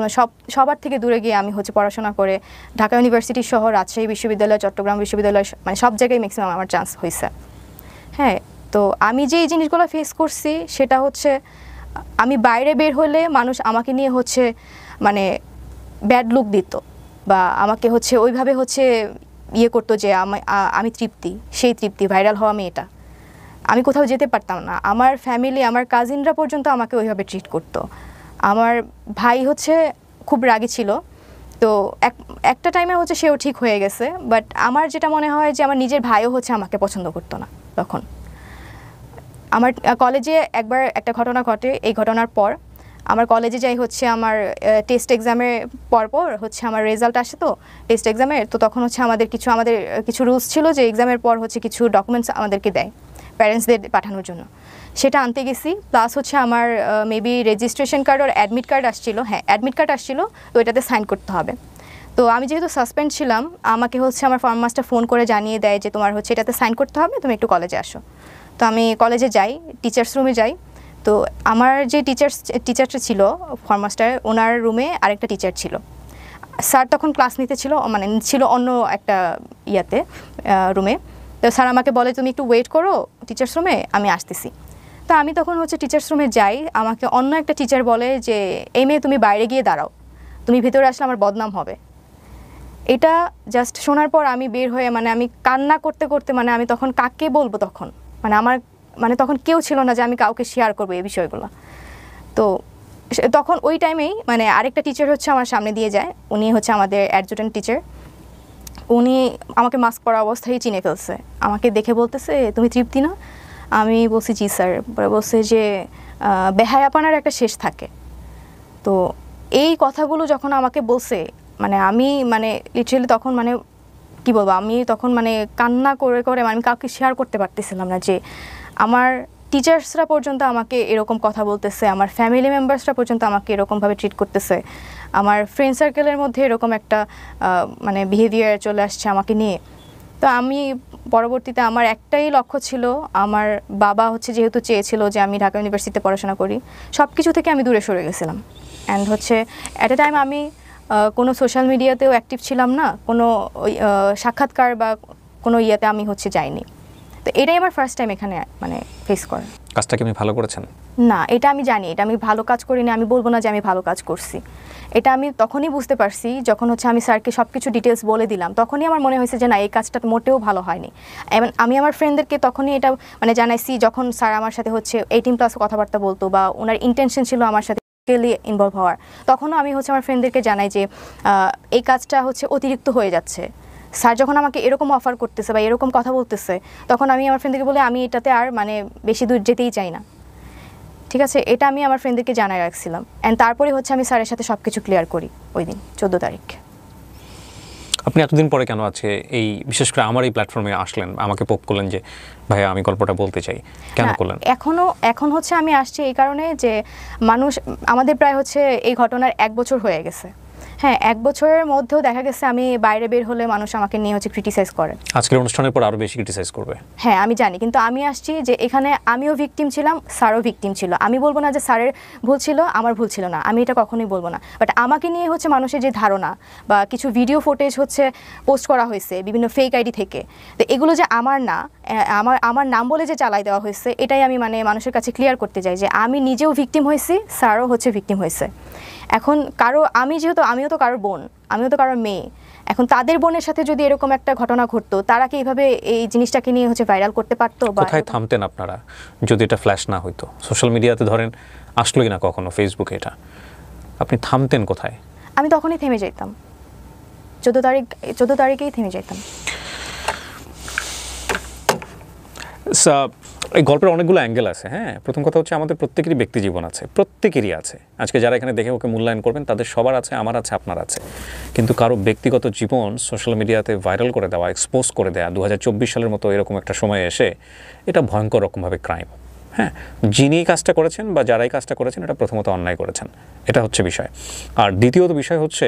সবার থেকে দূরে গিয়ে আমি হচ্ছে পড়াশোনা করে ঢাকা ইউনিভার্সিটি সহ রাজশাহী বিশ্ববিদ্যালয়, চট্টগ্রাম বিশ্ববিদ্যালয়, মানে সব জায়গায় ম্যাক্সিমাম আমার চান্স হয়েছে। হ্যাঁ, তো আমি যে এই জিনিসগুলো ফেস করছি সেটা হচ্ছে আমি বাইরে বের হলে মানুষ আমাকে নিয়ে হচ্ছে মানে ব্যাড লুক দিত, বা আমাকে হচ্ছে ওইভাবে হচ্ছে করতো যে আমি তৃপ্তি, সেই তৃপ্তি, ভাইরাল হওয়া মেয়েটা। আমি কোথাও যেতে পারতাম না। আমার ফ্যামিলি, আমার কাজিনরা পর্যন্ত আমাকে ওইভাবে ট্রিট করতো। আমার ভাই হচ্ছে খুব রাগী ছিল। তো একটা টাইমে হচ্ছে সেও ঠিক হয়ে গেছে। বাট আমার যেটা মনে হয় যে আমার নিজের ভাইও হচ্ছে আমাকে পছন্দ করতো না তখন। আমার কলেজে একবার একটা ঘটনা ঘটে। এই ঘটনার পর আমার কলেজে যাই হচ্ছে আমার টেস্ট এক্সামের পরপর হচ্ছে আমার রেজাল্ট আসে। তো টেস্ট এক্সামের তো তখন হচ্ছে আমাদের কিছু রুলস ছিল যে এক্সামের পর হচ্ছে কিছু ডকুমেন্টস আমাদেরকে দেয় প্যারেন্টসদের পাঠানোর জন্য। সেটা আনতে গেছি। প্লাস হচ্ছে আমার মেবি রেজিস্ট্রেশন কার্ড আর অ্যাডমিট কার্ড আসছিল। হ্যাঁ, অ্যাডমিট কার্ড আসছিল, তো এটাতে সাইন করতে হবে। তো আমি যেহেতু সাসপেন্ড ছিলাম, আমাকে হচ্ছে আমার ফর্ম মাস্টার ফোন করে জানিয়ে দেয় যে তোমার হচ্ছে এটাতে সাইন করতে হবে, তুমি একটু কলেজে আসো। তো আমি কলেজে যাই, টিচার্স রুমে যাই। তো আমার যে টিচারটা ছিল ফর্ম মাস্টার, ওনার রুমে আরেকটা টিচার ছিল। স্যার তখন ক্লাস নিতে ছিল, মানে ছিল অন্য একটা রুমে। তো স্যার আমাকে বলে তুমি একটু ওয়েট করো টিচার্স রুমে, আমি আসতেছি। তো আমি তখন হচ্ছে টিচার্স রুমে যাই। আমাকে অন্য একটা টিচার বলে যে এই মেয়ে তুমি বাইরে গিয়ে দাঁড়াও, তুমি ভিতরে আসলে আমার বদনাম হবে। এটা জাস্ট শোনার পর আমি বের হয়ে আমি কান্না করতে করতে আমি তখন কাকে বলবো, তখন আমার তখন কেউ ছিল না যে আমি কাউকে শেয়ার করবো এই বিষয়গুলো। তো তখন ওই টাইমেই আরেকটা টিচার হচ্ছে আমার সামনে দিয়ে যায়। উনি হচ্ছে আমাদের অ্যাডজুটেন্ট টিচার। উনি আমাকে মাস্ক পরা অবস্থায় চিনে ফেলছে। আমাকে দেখে বলতেছে তুমি তৃপ্তি না? আমি বলছি জি স্যার। পরে বলছে যে বেহায়াপনার একটা শেষ থাকে। তো এই কথাগুলো যখন আমাকে বলছে আমি লিটারালি তখন কি বলবো, আমি তখন কান্না করে করে আমি কাউকে শেয়ার করতে পারতেছিলাম না যে আমার টিচার্সরা পর্যন্ত আমাকে এরকম কথা বলতেছে, আমার ফ্যামিলি মেম্বার্সরা পর্যন্ত আমাকে এরকমভাবে ট্রিট করতেছে, আমার ফ্রেন্ড সার্কেলের মধ্যে এরকম একটা বিহেভিয়ার চলে আসছে আমাকে নিয়ে। তো আমি পরবর্তীতে আমার একটাই লক্ষ্য ছিল, আমার বাবা হচ্ছে যেহেতু চেয়েছিল যে আমি ঢাকা ইউনিভার্সিটিতে পড়াশোনা করি, সব কিছু থেকে আমি দূরে সরে গেছিলাম। অ্যান্ড হচ্ছে অ্যাট এ টাইম আমি কোনো সোশ্যাল মিডিয়াতেও অ্যাক্টিভ ছিলাম না, কোনো সাক্ষাৎকার বা কোনো ইয়েতে আমি হচ্ছে যাইনি। তো এটাই আমার ফার্স্ট টাইম এখানে ফেস করা। কাজটা কি আপনি ভালো করেছেন? না, এটা আমি জানি এটা আমি ভালো কাজ করিনি। আমি বলবো না যে আমি ভালো কাজ করছি। এটা আমি তখনই বুঝতে পারছি যখন হচ্ছে আমি স্যারকে সব কিছু ডিটেলস বলে দিলাম। তখনই আমার মনে হয়েছে যে না, এই কাজটা মোটেও ভালো হয়নি। এবং আমি আমার ফ্রেন্ডদেরকে তখনই এটা জানাইছি যখন স্যার আমার সাথে হচ্ছে 18+ কথাবার্তা বলতো বা ওনার ইন্টেনশন ছিল আমার সাথে ইনভলভ হওয়ার। তখনও আমি হচ্ছে আমার ফ্রেন্ডদেরকে জানাই যে এই কাজটা হচ্ছে অতিরিক্ত হয়ে যাচ্ছে, স্যার যখন আমাকে এরকম অফার করতেছে বা এরকম কথা বলতেছে, তখন আমি আমার ফ্রেন্ডদেরকে বলে আমি এটাতে আর মানে বেশি দূর যেতেই চাই না। ঠিক আছে, এটা আমি আমার ফ্রেন্ডদেরকে জানাই রাখছিলাম। অ্যান্ড তারপরে হচ্ছে আমি স্যারের সাথে সব কিছু ক্লিয়ার করি ওই দিন 14 তারিখ। আপনি এতদিন পরে কেন আছে এই বিশেষ করে আমার এই প্ল্যাটফর্মে আসলেন, আমাকে পোক করলেন যে ভাইয়া আমি গল্পটা বলতে চাই, কেন করলেন? এখন হচ্ছে আমি আসছি এই কারণে যে মানুষ আমাদের প্রায় হচ্ছে এই ঘটনার 1 বছর হয়ে গেছে। হ্যাঁ, 1 বছরের মধ্যেও দেখা গেছে আমি বাইরে বের হলে মানুষ আমাকে নিয়ে হচ্ছে ক্রিটিসাইজ করে। আজকের অনুষ্ঠানের পর আরো বেশি ক্রিটিসাইজ করবে। হ্যাঁ আমি জানি, কিন্তু আমি আসছি যে এখানে আমিও ভিকটিম ছিলাম, স্যারও ভিকটিম ছিল। আমি বলবো না যে স্যারের ভুল ছিল, আমার ভুল ছিল না, আমি এটা কখনোই বলবো না। বাট আমাকে নিয়ে হচ্ছে মানুষের যে ধারণা বা কিছু ভিডিও ফুটেজ হচ্ছে পোস্ট করা হয়েছে বিভিন্ন ফেক আইডি থেকে, তো এগুলো যে আমার না, আমার নাম বলে যে চালাই দেওয়া হয়েছে, এটাই আমি মানে মানুষের কাছে ক্লিয়ার করতে চাই যে আমি নিজেও ভিকটিম হয়েছি, স্যারও হচ্ছে ভিকটিম হয়েছে। এখন আমিও তো কারোর বোন, আমিও তো কারোর মেয়ে। এখন তাদের বোনের সাথে যদি এরকম একটা ঘটনা ঘটতো, তারা কি এইভাবে এই জিনিসটাকে নিয়ে হচ্ছে ভাইরাল করতে পারতো? কোথায় থামতেন আপনারা যদি এটা ফ্ল্যাশ না হইতো? সোশ্যাল মিডিয়াতে ধরেন আসলোই না কখনো, ফেসবুকে এটা, আপনি থামতেন কোথায়? আমি তখনই থেমে যেতাম, 14 তারিখেই থেমে যেতাম। এই গল্পের অনেকগুলো অ্যাঙ্গেল আছে। হ্যাঁ, প্রথম কথা হচ্ছে আমাদের প্রত্যেকেরই ব্যক্তি জীবন আছে, প্রত্যেকেরই আছে। আজকে যারা এখানে দেখে ওকে মূল্যায়ন করবেন তাদের সবার আছে, আমার আছে, আপনার আছে। কিন্তু কারো ব্যক্তিগত জীবন সোশ্যাল মিডিয়াতে ভাইরাল করে দেওয়া, এক্সপোজ করে দেওয়া 2024 সালের মতো এরকম একটা সময়ে এসে, এটা ভয়ঙ্কর রকমভাবে ক্রাইম। হ্যাঁ, যিনি কাজটা করেছেন বা যারাই কাজটা করেছেন, এটা প্রথমত অন্যায় করেছেন, এটা হচ্ছে বিষয়। আর দ্বিতীয়ত বিষয় হচ্ছে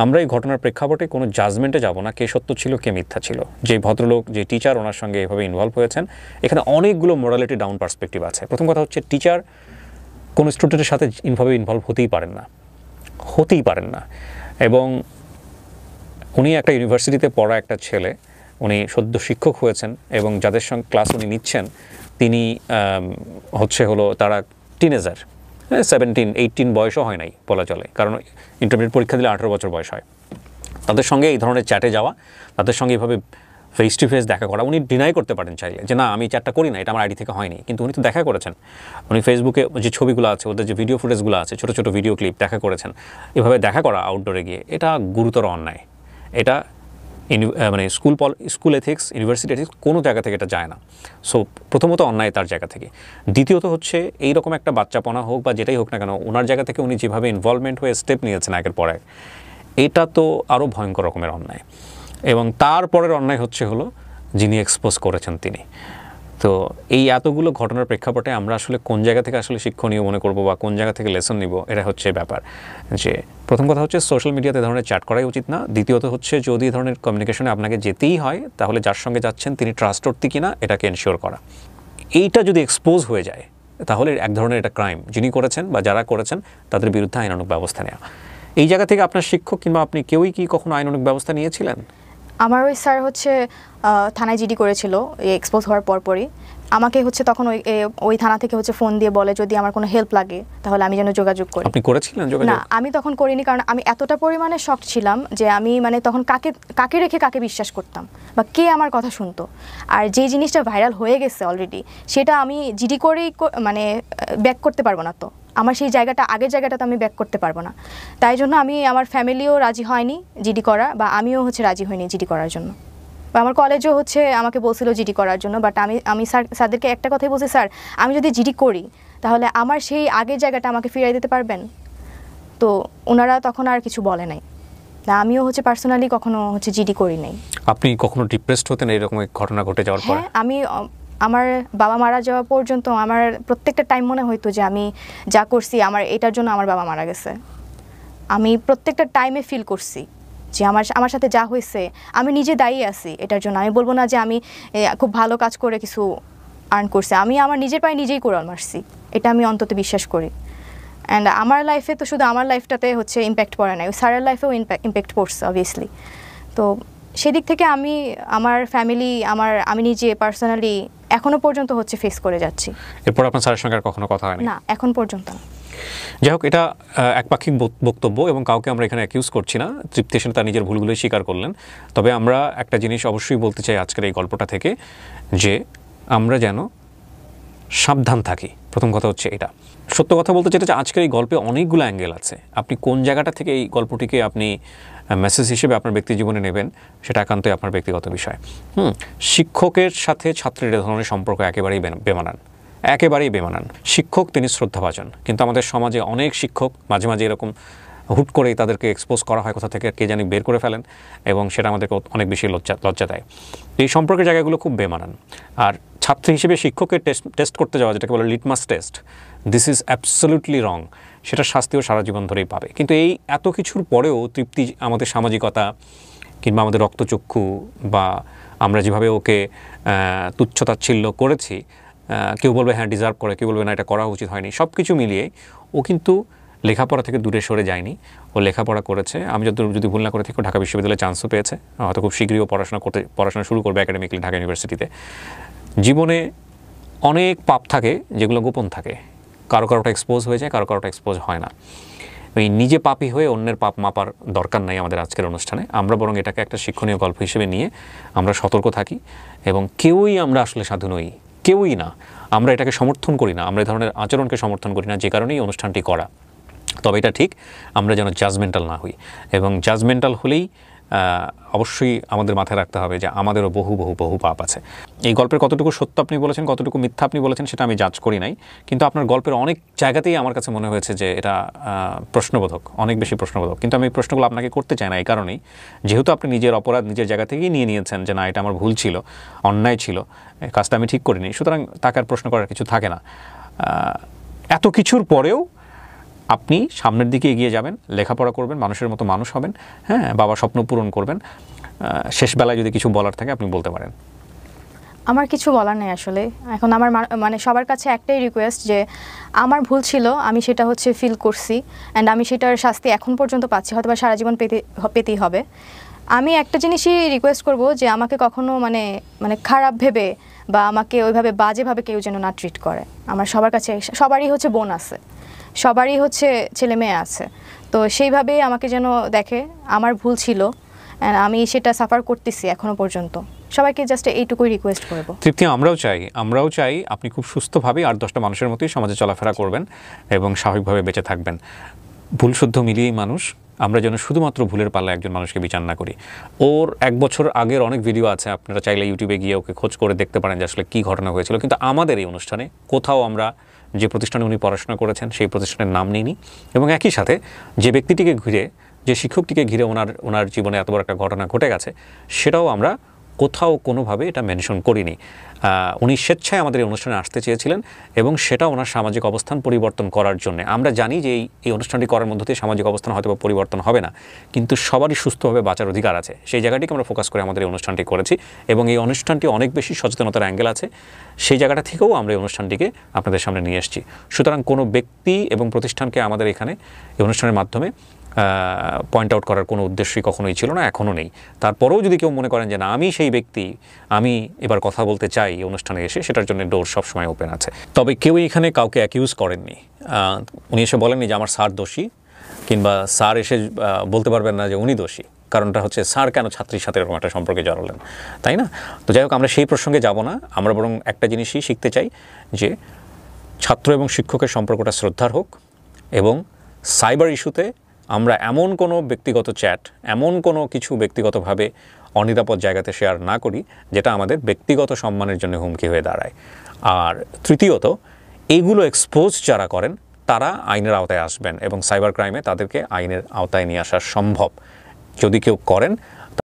আমরা এই ঘটনার প্রেক্ষাপটে কোনো জাজমেন্টে যাব না কে সত্য ছিল কে মিথ্যা ছিল। যে ভদ্রলোক, যে টিচার ওনার সঙ্গে এভাবে ইনভলভ হয়েছেন, এখানে অনেকগুলো মোরালিটি ডাউন পার্সপেক্টিভ আছে। প্রথম কথা হচ্ছে টিচার কোনো স্টুডেন্টের সাথে ইনভলভ হতেই পারেন না। এবং উনি একটা ইউনিভার্সিটিতে পড়া একটা ছেলে, উনি সদ্য শিক্ষক হয়েছেন এবং যাদের সঙ্গে ক্লাস উনি নিচ্ছেন তিনি তারা টিনেজার, 17-18 বয়সও হয় নাই বলা চলে, কারণ ইন্টারমিডিয়েট পরীক্ষা দিলে 18 বছর বয়স হয়। তাদের সঙ্গে এই ধরনের চ্যাটে যাওয়া, তাদের সঙ্গে এভাবে ফেস টু ফেস দেখা করা, উনি ডিনাই করতে পারেন চাইলে যে না আমি চ্যাটটা করি না, এটা আমার আইডি থেকে হয়নি, কিন্তু উনি তো দেখা করেছেন। উনি ফেসবুকে যে ছবিগুলো আছে, ওদের যে ভিডিও ফুটেজগুলো আছে, ছোটো ছোটো ভিডিও ক্লিপ দেখা করেছেন। এভাবে দেখা করা আউটডোরে গিয়ে, এটা গুরুতর অন্যায়। এটা মানে স্কুল এথিক্স, ইউনিভার্সিটি এথিক্স কোনো জায়গা থেকে এটা যায় না। সো প্রথমত অন্যায় তার জায়গা থেকে। দ্বিতীয়ত হচ্ছে এইরকম একটা বাচ্চাপনা হোক বা যেটাই হোক না কেন, ওনার জায়গা থেকে উনি যেভাবে ইনভলভমেন্ট হয়ে স্টেপ নিয়েছেন একের পর এক, এটা তো আরও ভয়ঙ্কর রকমের অন্যায়। এবং তারপরের অন্যায় হলো যিনি এক্সপোজ করেছেন তিনি। তো এই এতগুলো ঘটনার প্রেক্ষাপটে আমরা আসলে কোন জায়গা থেকে আসলে শিক্ষণীয় মনে করব বা কোন জায়গা থেকে লেসন নিব, এটা হচ্ছে ব্যাপার। যে প্রথম কথা হচ্ছে সোশ্যাল মিডিয়াতে ধরনের চ্যাট করাই উচিত না। দ্বিতীয়ত হচ্ছে যদি এই ধরনের কমিউনিকেশনে আপনাকে যেতেই হয়, তাহলে যার সঙ্গে যাচ্ছেন তিনি ট্রাস্টওয়ার্থি কিনা এটাকে এনশিওর করা। এইটা যদি এক্সপোজ হয়ে যায় তাহলে এক ধরনের এটা ক্রাইম, যিনি করেছেন বা যারা করেছেন তাদের বিরুদ্ধে আইনানুগ ব্যবস্থা নেওয়া। এই জায়গা থেকে আপনার শিক্ষক কিংবা আপনি কেউই কি কখনো আইনানুগ ব্যবস্থা নিয়েছিলেন? আমার ওই স্যার হচ্ছে থানায় জিডি করেছিল এই এক্সপোজ হওয়ার পরপরই। আমাকে হচ্ছে তখন ওই থানা থেকে হচ্ছে ফোন দিয়ে বলে যদি আমার কোনো হেল্প লাগে তাহলে আমি যেন যোগাযোগ করি। আপনি করেছিলেন যোগাযোগ? না, আমি তখন করিনি, কারণ আমি এতটা পরিমাণে শক ছিলাম যে আমি মানে তখন কাকে রেখে কাকে বিশ্বাস করতাম বা কে আমার কথা শুনতো। আর যে জিনিসটা ভাইরাল হয়ে গেছে অলরেডি, সেটা আমি জিডি করেই মানে ব্যাক করতে পারবো না। তো আমার সেই জায়গাটা, আগের জায়গাটা তো আমি ব্যাক করতে পারবো না। তাই জন্য আমার ফ্যামিলিও রাজি হয়নি জিডি করা, বা আমিও হচ্ছে রাজি হইনি জিডি করার জন্য। বা আমার কলেজও হচ্ছে আমাকে বলছিল জিডি করার জন্য, বাট আমি স্যারদেরকে একটা কথাই বলছি, স্যার আমি যদি জিডি করি তাহলে আমার সেই আগের জায়গাটা আমাকে ফিরিয়ে দিতে পারবেন? তো ওনারা তখন আর কিছু বলে নাই। না, আমিও হচ্ছে পার্সোনালি কখনো হচ্ছে জিডি করি নাই। আপনি কখনো ডিপ্রেসড হতেন এরকম ঘটনা ঘটে যাওয়ার পর? হ্যাঁ, আমার বাবা মারা যাওয়া পর্যন্ত আমার প্রত্যেকটা টাইম মনে হইতো যে আমি যা করছি আমার এটার জন্য আমার বাবা মারা গেছে। আমি প্রত্যেকটা টাইমে ফিল করছি যে আমার সাথে যা হয়েছে আমি নিজে দায়ী আছি এটার জন্য। আমি বলবো না যে আমি খুব ভালো কাজ করে কিছু আর্ন করছি, আমি আমার নিজের পায়ে নিজেই কোড়াল মারছি, এটা আমি অন্তত বিশ্বাস করি। অ্যান্ড আমার লাইফে তো শুধু আমার লাইফটাতে হচ্ছে ইম্প্যাক্ট পড়ে নাই, ওই স্যারের লাইফেও ইম্প্যাক্ট পড়ছে অবভিয়াসলি। তো সেদিক থেকে আমার ফ্যামিলি, আমি নিজে পার্সোনালি এখনো পর্যন্ত হচ্ছে ফেস করে যাচ্ছি। এরপর আপনার স্যারের সঙ্গে আর কখনো কথা হয়নি? না, এখন পর্যন্ত না। যাই হোক, এটা একপাক্ষিক বক্তব্য এবং কাউকে আমরা এখানে অ্যাকিউজ করছি না। তৃপ্তি সেন তার নিজের ভুলগুলোই স্বীকার করলেন। তবে আমরা একটা জিনিস অবশ্যই বলতে চাই আজকের এই গল্পটা থেকে, যে আমরা যেন সাবধান থাকি। প্রথম কথা হচ্ছে এটা। সত্য কথা বলতে যেটা, আজকের এই গল্পে অনেকগুলো অ্যাঙ্গেল আছে। আপনি কোন জায়গাটা থেকে এই গল্পটিকে আপনি মেসেজ হিসেবে আপনার ব্যক্তি জীবনে নেবেন সেটা একান্তই আপনার ব্যক্তিগত বিষয়। শিক্ষকের সাথে ছাত্রের এ ধরনের সম্পর্ক একেবারেই বেমানান। শিক্ষক তিনি শ্রদ্ধাভাজন, কিন্তু আমাদের সমাজে অনেক শিক্ষক মাঝে মাঝে এরকম হুট করেই তাদেরকে এক্সপোজ করা হয়, কোথা থেকে কে জানি বের করে ফেলেন, এবং সেটা আমাদেরকে অনেক বেশি লজ্জা দেয়। এই সম্পর্কের জায়গাগুলো খুব বেমানান। আর ছাত্র হিসেবে শিক্ষককে টেস্ট করতে যাওয়া, যেটাকে বলে litmus test, this is absolutely রং। সেটা শাস্তিও সারা জীবন ধরেই পাবে। কিন্তু এই এত কিছুর পরেও তৃপ্তি, আমাদের সামাজিকতা কিংবা আমাদের রক্তচক্ষু, বা আমরা যেভাবে ওকে তুচ্ছতাচ্ছিল্য করেছি, কেউ বলবে হ্যাঁ ডিজার্ভ করে, কেউ বলবে না এটা করা উচিত হয়নি, সব কিছু মিলিয়ে ও কিন্তু লেখাপড়া থেকে দূরে সরে যায়নি। ও লেখাপড়া করেছে। আমি যদি ভুল না করে থাকি, ঢাকা বিশ্ববিদ্যালয়ে চান্সও পেয়েছে। হয়তো খুব শীঘ্রই পড়াশোনা শুরু করবে একাডেমিক্যালি ঢাকা ইউনিভার্সিটিতে। জীবনে অনেক পাপ থাকে যেগুলো গোপন থাকে, কারোটা এক্সপোজ হয়ে যায়, কারোটা এক্সপোজ হয় না। ওই নিজে পাপী হয়ে অন্যের পাপ মাপার দরকার নাই আমাদের আজকের অনুষ্ঠানে। আমরা বরং এটাকে একটা শিক্ষণীয় গল্প হিসেবে নিয়ে আমরা সতর্ক থাকি, এবং কেউই আমরা আসলে সাধু নই, কেউই না। আমরা এটাকে সমর্থন করি না, আমরা এই ধরনের আচরণকে সমর্থন করি না, যে কারণেই অনুষ্ঠানটি করা। তবে এটা ঠিক, আমরা যেন জাজমেন্টাল না হই, এবং জাজমেন্টাল হলেই অবশ্যই আমাদের মাথায় রাখতে হবে যে আমাদেরও বহু বহু বহু পাপ আছে। এই গল্পের কতটুকু সত্য আপনি বলেছেন, কতটুকু মিথ্যা আপনি বলেছেন, সেটা আমি জাজ করি নাই, কিন্তু আপনার গল্পের অনেক জায়গাতেই আমার কাছে মনে হয়েছে যে এটা প্রশ্নবোধক, অনেক বেশি প্রশ্নবোধক। কিন্তু আমি এই প্রশ্নগুলো আপনাকে করতে চাই না, এই কারণেই যেহেতু আপনি নিজের অপরাধ নিজের জায়গা থেকেই নিয়েছেন যে না এটা আমার ভুল ছিল, অন্যায় ছিল, কাজটা আমি ঠিক করিনি, সুতরাং তাকে আর প্রশ্ন করার কিছু থাকে না। এত কিছুর পরেও আপনি সামনের দিকে এগিয়ে যাবেন, লেখাপড়া করবেন, মানুষের মতো মানুষ হবেন, হ্যাঁ, বাবার স্বপ্ন পূরণ করবেন। শেষ বেলায় যদি কিছু বলার থাকে আপনি বলতে পারেন। আমার কিছু বলার নেই আসলে। এখন আমার মানে সবার কাছে একটাই রিকোয়েস্ট যে আমার ভুল ছিল, আমি সেটা হচ্ছে ফিল করছি, অ্যান্ড আমি সেটার শাস্তি এখন পর্যন্ত পাচ্ছি, হয়তো বা সারা জীবন পেতেই হবে। আমি একটা জিনিসই রিকোয়েস্ট করব যে আমাকে কখনো মানে খারাপ ভেবে বা আমাকে ওইভাবে বাজেভাবে কেউ যেন না ট্রিট করে। আমার সবার কাছে, সবারই হচ্ছে বোন আছে, সবারই হচ্ছে ছেলে মেয়ে আছে, তো সেইভাবেই আমাকে যেন দেখে। আমার ভুল ছিল, আমি সেটা সাফার করতেছি এখনো পর্যন্ত। সবাইকে জাস্ট এইটুকুই রিকোয়েস্ট করব। তৃপ্তি, আমরাও চাই আপনি খুব সুস্থভাবে 8-10টা মানুষের মতোই সমাজে চলাফেরা করবেন এবং স্বাভাবিকভাবে বেঁচে থাকবেন। ভুল শুদ্ধ মিলিয়েই মানুষ, আমরা যেন শুধুমাত্র ভুলের পাল্লায় একজন মানুষকে বিচার না করি। ওর 1 বছর আগের অনেক ভিডিও আছে, আপনারা চাইলে ইউটিউবে গিয়ে ওকে খোঁজ করে দেখতে পারেন যে আসলে কী ঘটনা হয়েছিল। কিন্তু আমাদের এই অনুষ্ঠানে কোথাও আমরা যে প্রতিষ্ঠানে উনি পড়াশোনা করেছেন সেই প্রতিষ্ঠানের নাম নিইনি, এবং একই সাথে যে ব্যক্তিটিকে ঘিরে, যে শিক্ষকটিকে ঘিরে ওনার জীবনে এত বড় একটা ঘটনা ঘটে গেছে, সেটাও আমরা কোথাও কোনোভাবে এটা মেনশন করিনি। উনি স্বেচ্ছায় আমাদের এই অনুষ্ঠানে আসতে চেয়েছিলেন, এবং সেটা ওনার সামাজিক অবস্থান পরিবর্তন করার জন্য। আমরা জানি যে এই অনুষ্ঠানটি করার মধ্য দিয়ে সামাজিক অবস্থান হয়তো পরিবর্তন হবে না, কিন্তু সবারই সুস্থভাবে বাঁচার অধিকার আছে, সেই জায়গাটিকে আমরা ফোকাস করে আমাদের এই অনুষ্ঠানটি করেছি, এবং এই অনুষ্ঠানটি অনেক বেশি সচেতনতার অ্যাঙ্গেল আছে, সেই জায়গাটা থেকেও আমরা এই অনুষ্ঠানটিকে আপনাদের সামনে নিয়ে এসেছি। সুতরাং কোনো ব্যক্তি এবং প্রতিষ্ঠানকে আমাদের এখানে এই অনুষ্ঠানের মাধ্যমে পয়েন্ট আউট করার কোনো উদ্দেশ্যই কখনোই ছিল না, এখনও নেই। তারপরেও যদি কেউ মনে করেন যে না আমি সেই ব্যক্তি, আমি এবার কথা বলতে চাই এই অনুষ্ঠানে এসে, সেটার জন্য ডোর সবসময় ওপেন আছে। তবে কেউ এখানে কাউকে অ্যাকিউজ করেননি। উনি এসে বলেননি যে আমার স্যার দোষী, কিংবা স্যার এসে বলতে পারবেন না যে উনি দোষী। কারণটা হচ্ছে স্যার কেন ছাত্রীর সাথে এরকম একটা সম্পর্কে জড়ালেন, তাই না? তো যাই হোক, আমরা সেই প্রসঙ্গে যাব না। আমরা বরং একটা জিনিসই শিখতে চাই যে ছাত্র এবং শিক্ষকের সম্পর্কটা শ্রদ্ধার হোক, এবং সাইবার ইস্যুতে আমরা এমন কোনো ব্যক্তিগত চ্যাট, এমন কোনো কিছু ব্যক্তিগতভাবে অনিরাপদ জায়গাতে শেয়ার না করি যেটা আমাদের ব্যক্তিগত সম্মানের জন্য হুমকি হয়ে দাঁড়ায়। আর তৃতীয়ত, এইগুলো এক্সপোজ যারা করেন তারা আইনের আওতায় আসবেন, এবং সাইবার ক্রাইমে তাদেরকে আইনের আওতায় নিয়ে আসা সম্ভব। যদি কেউ করেন,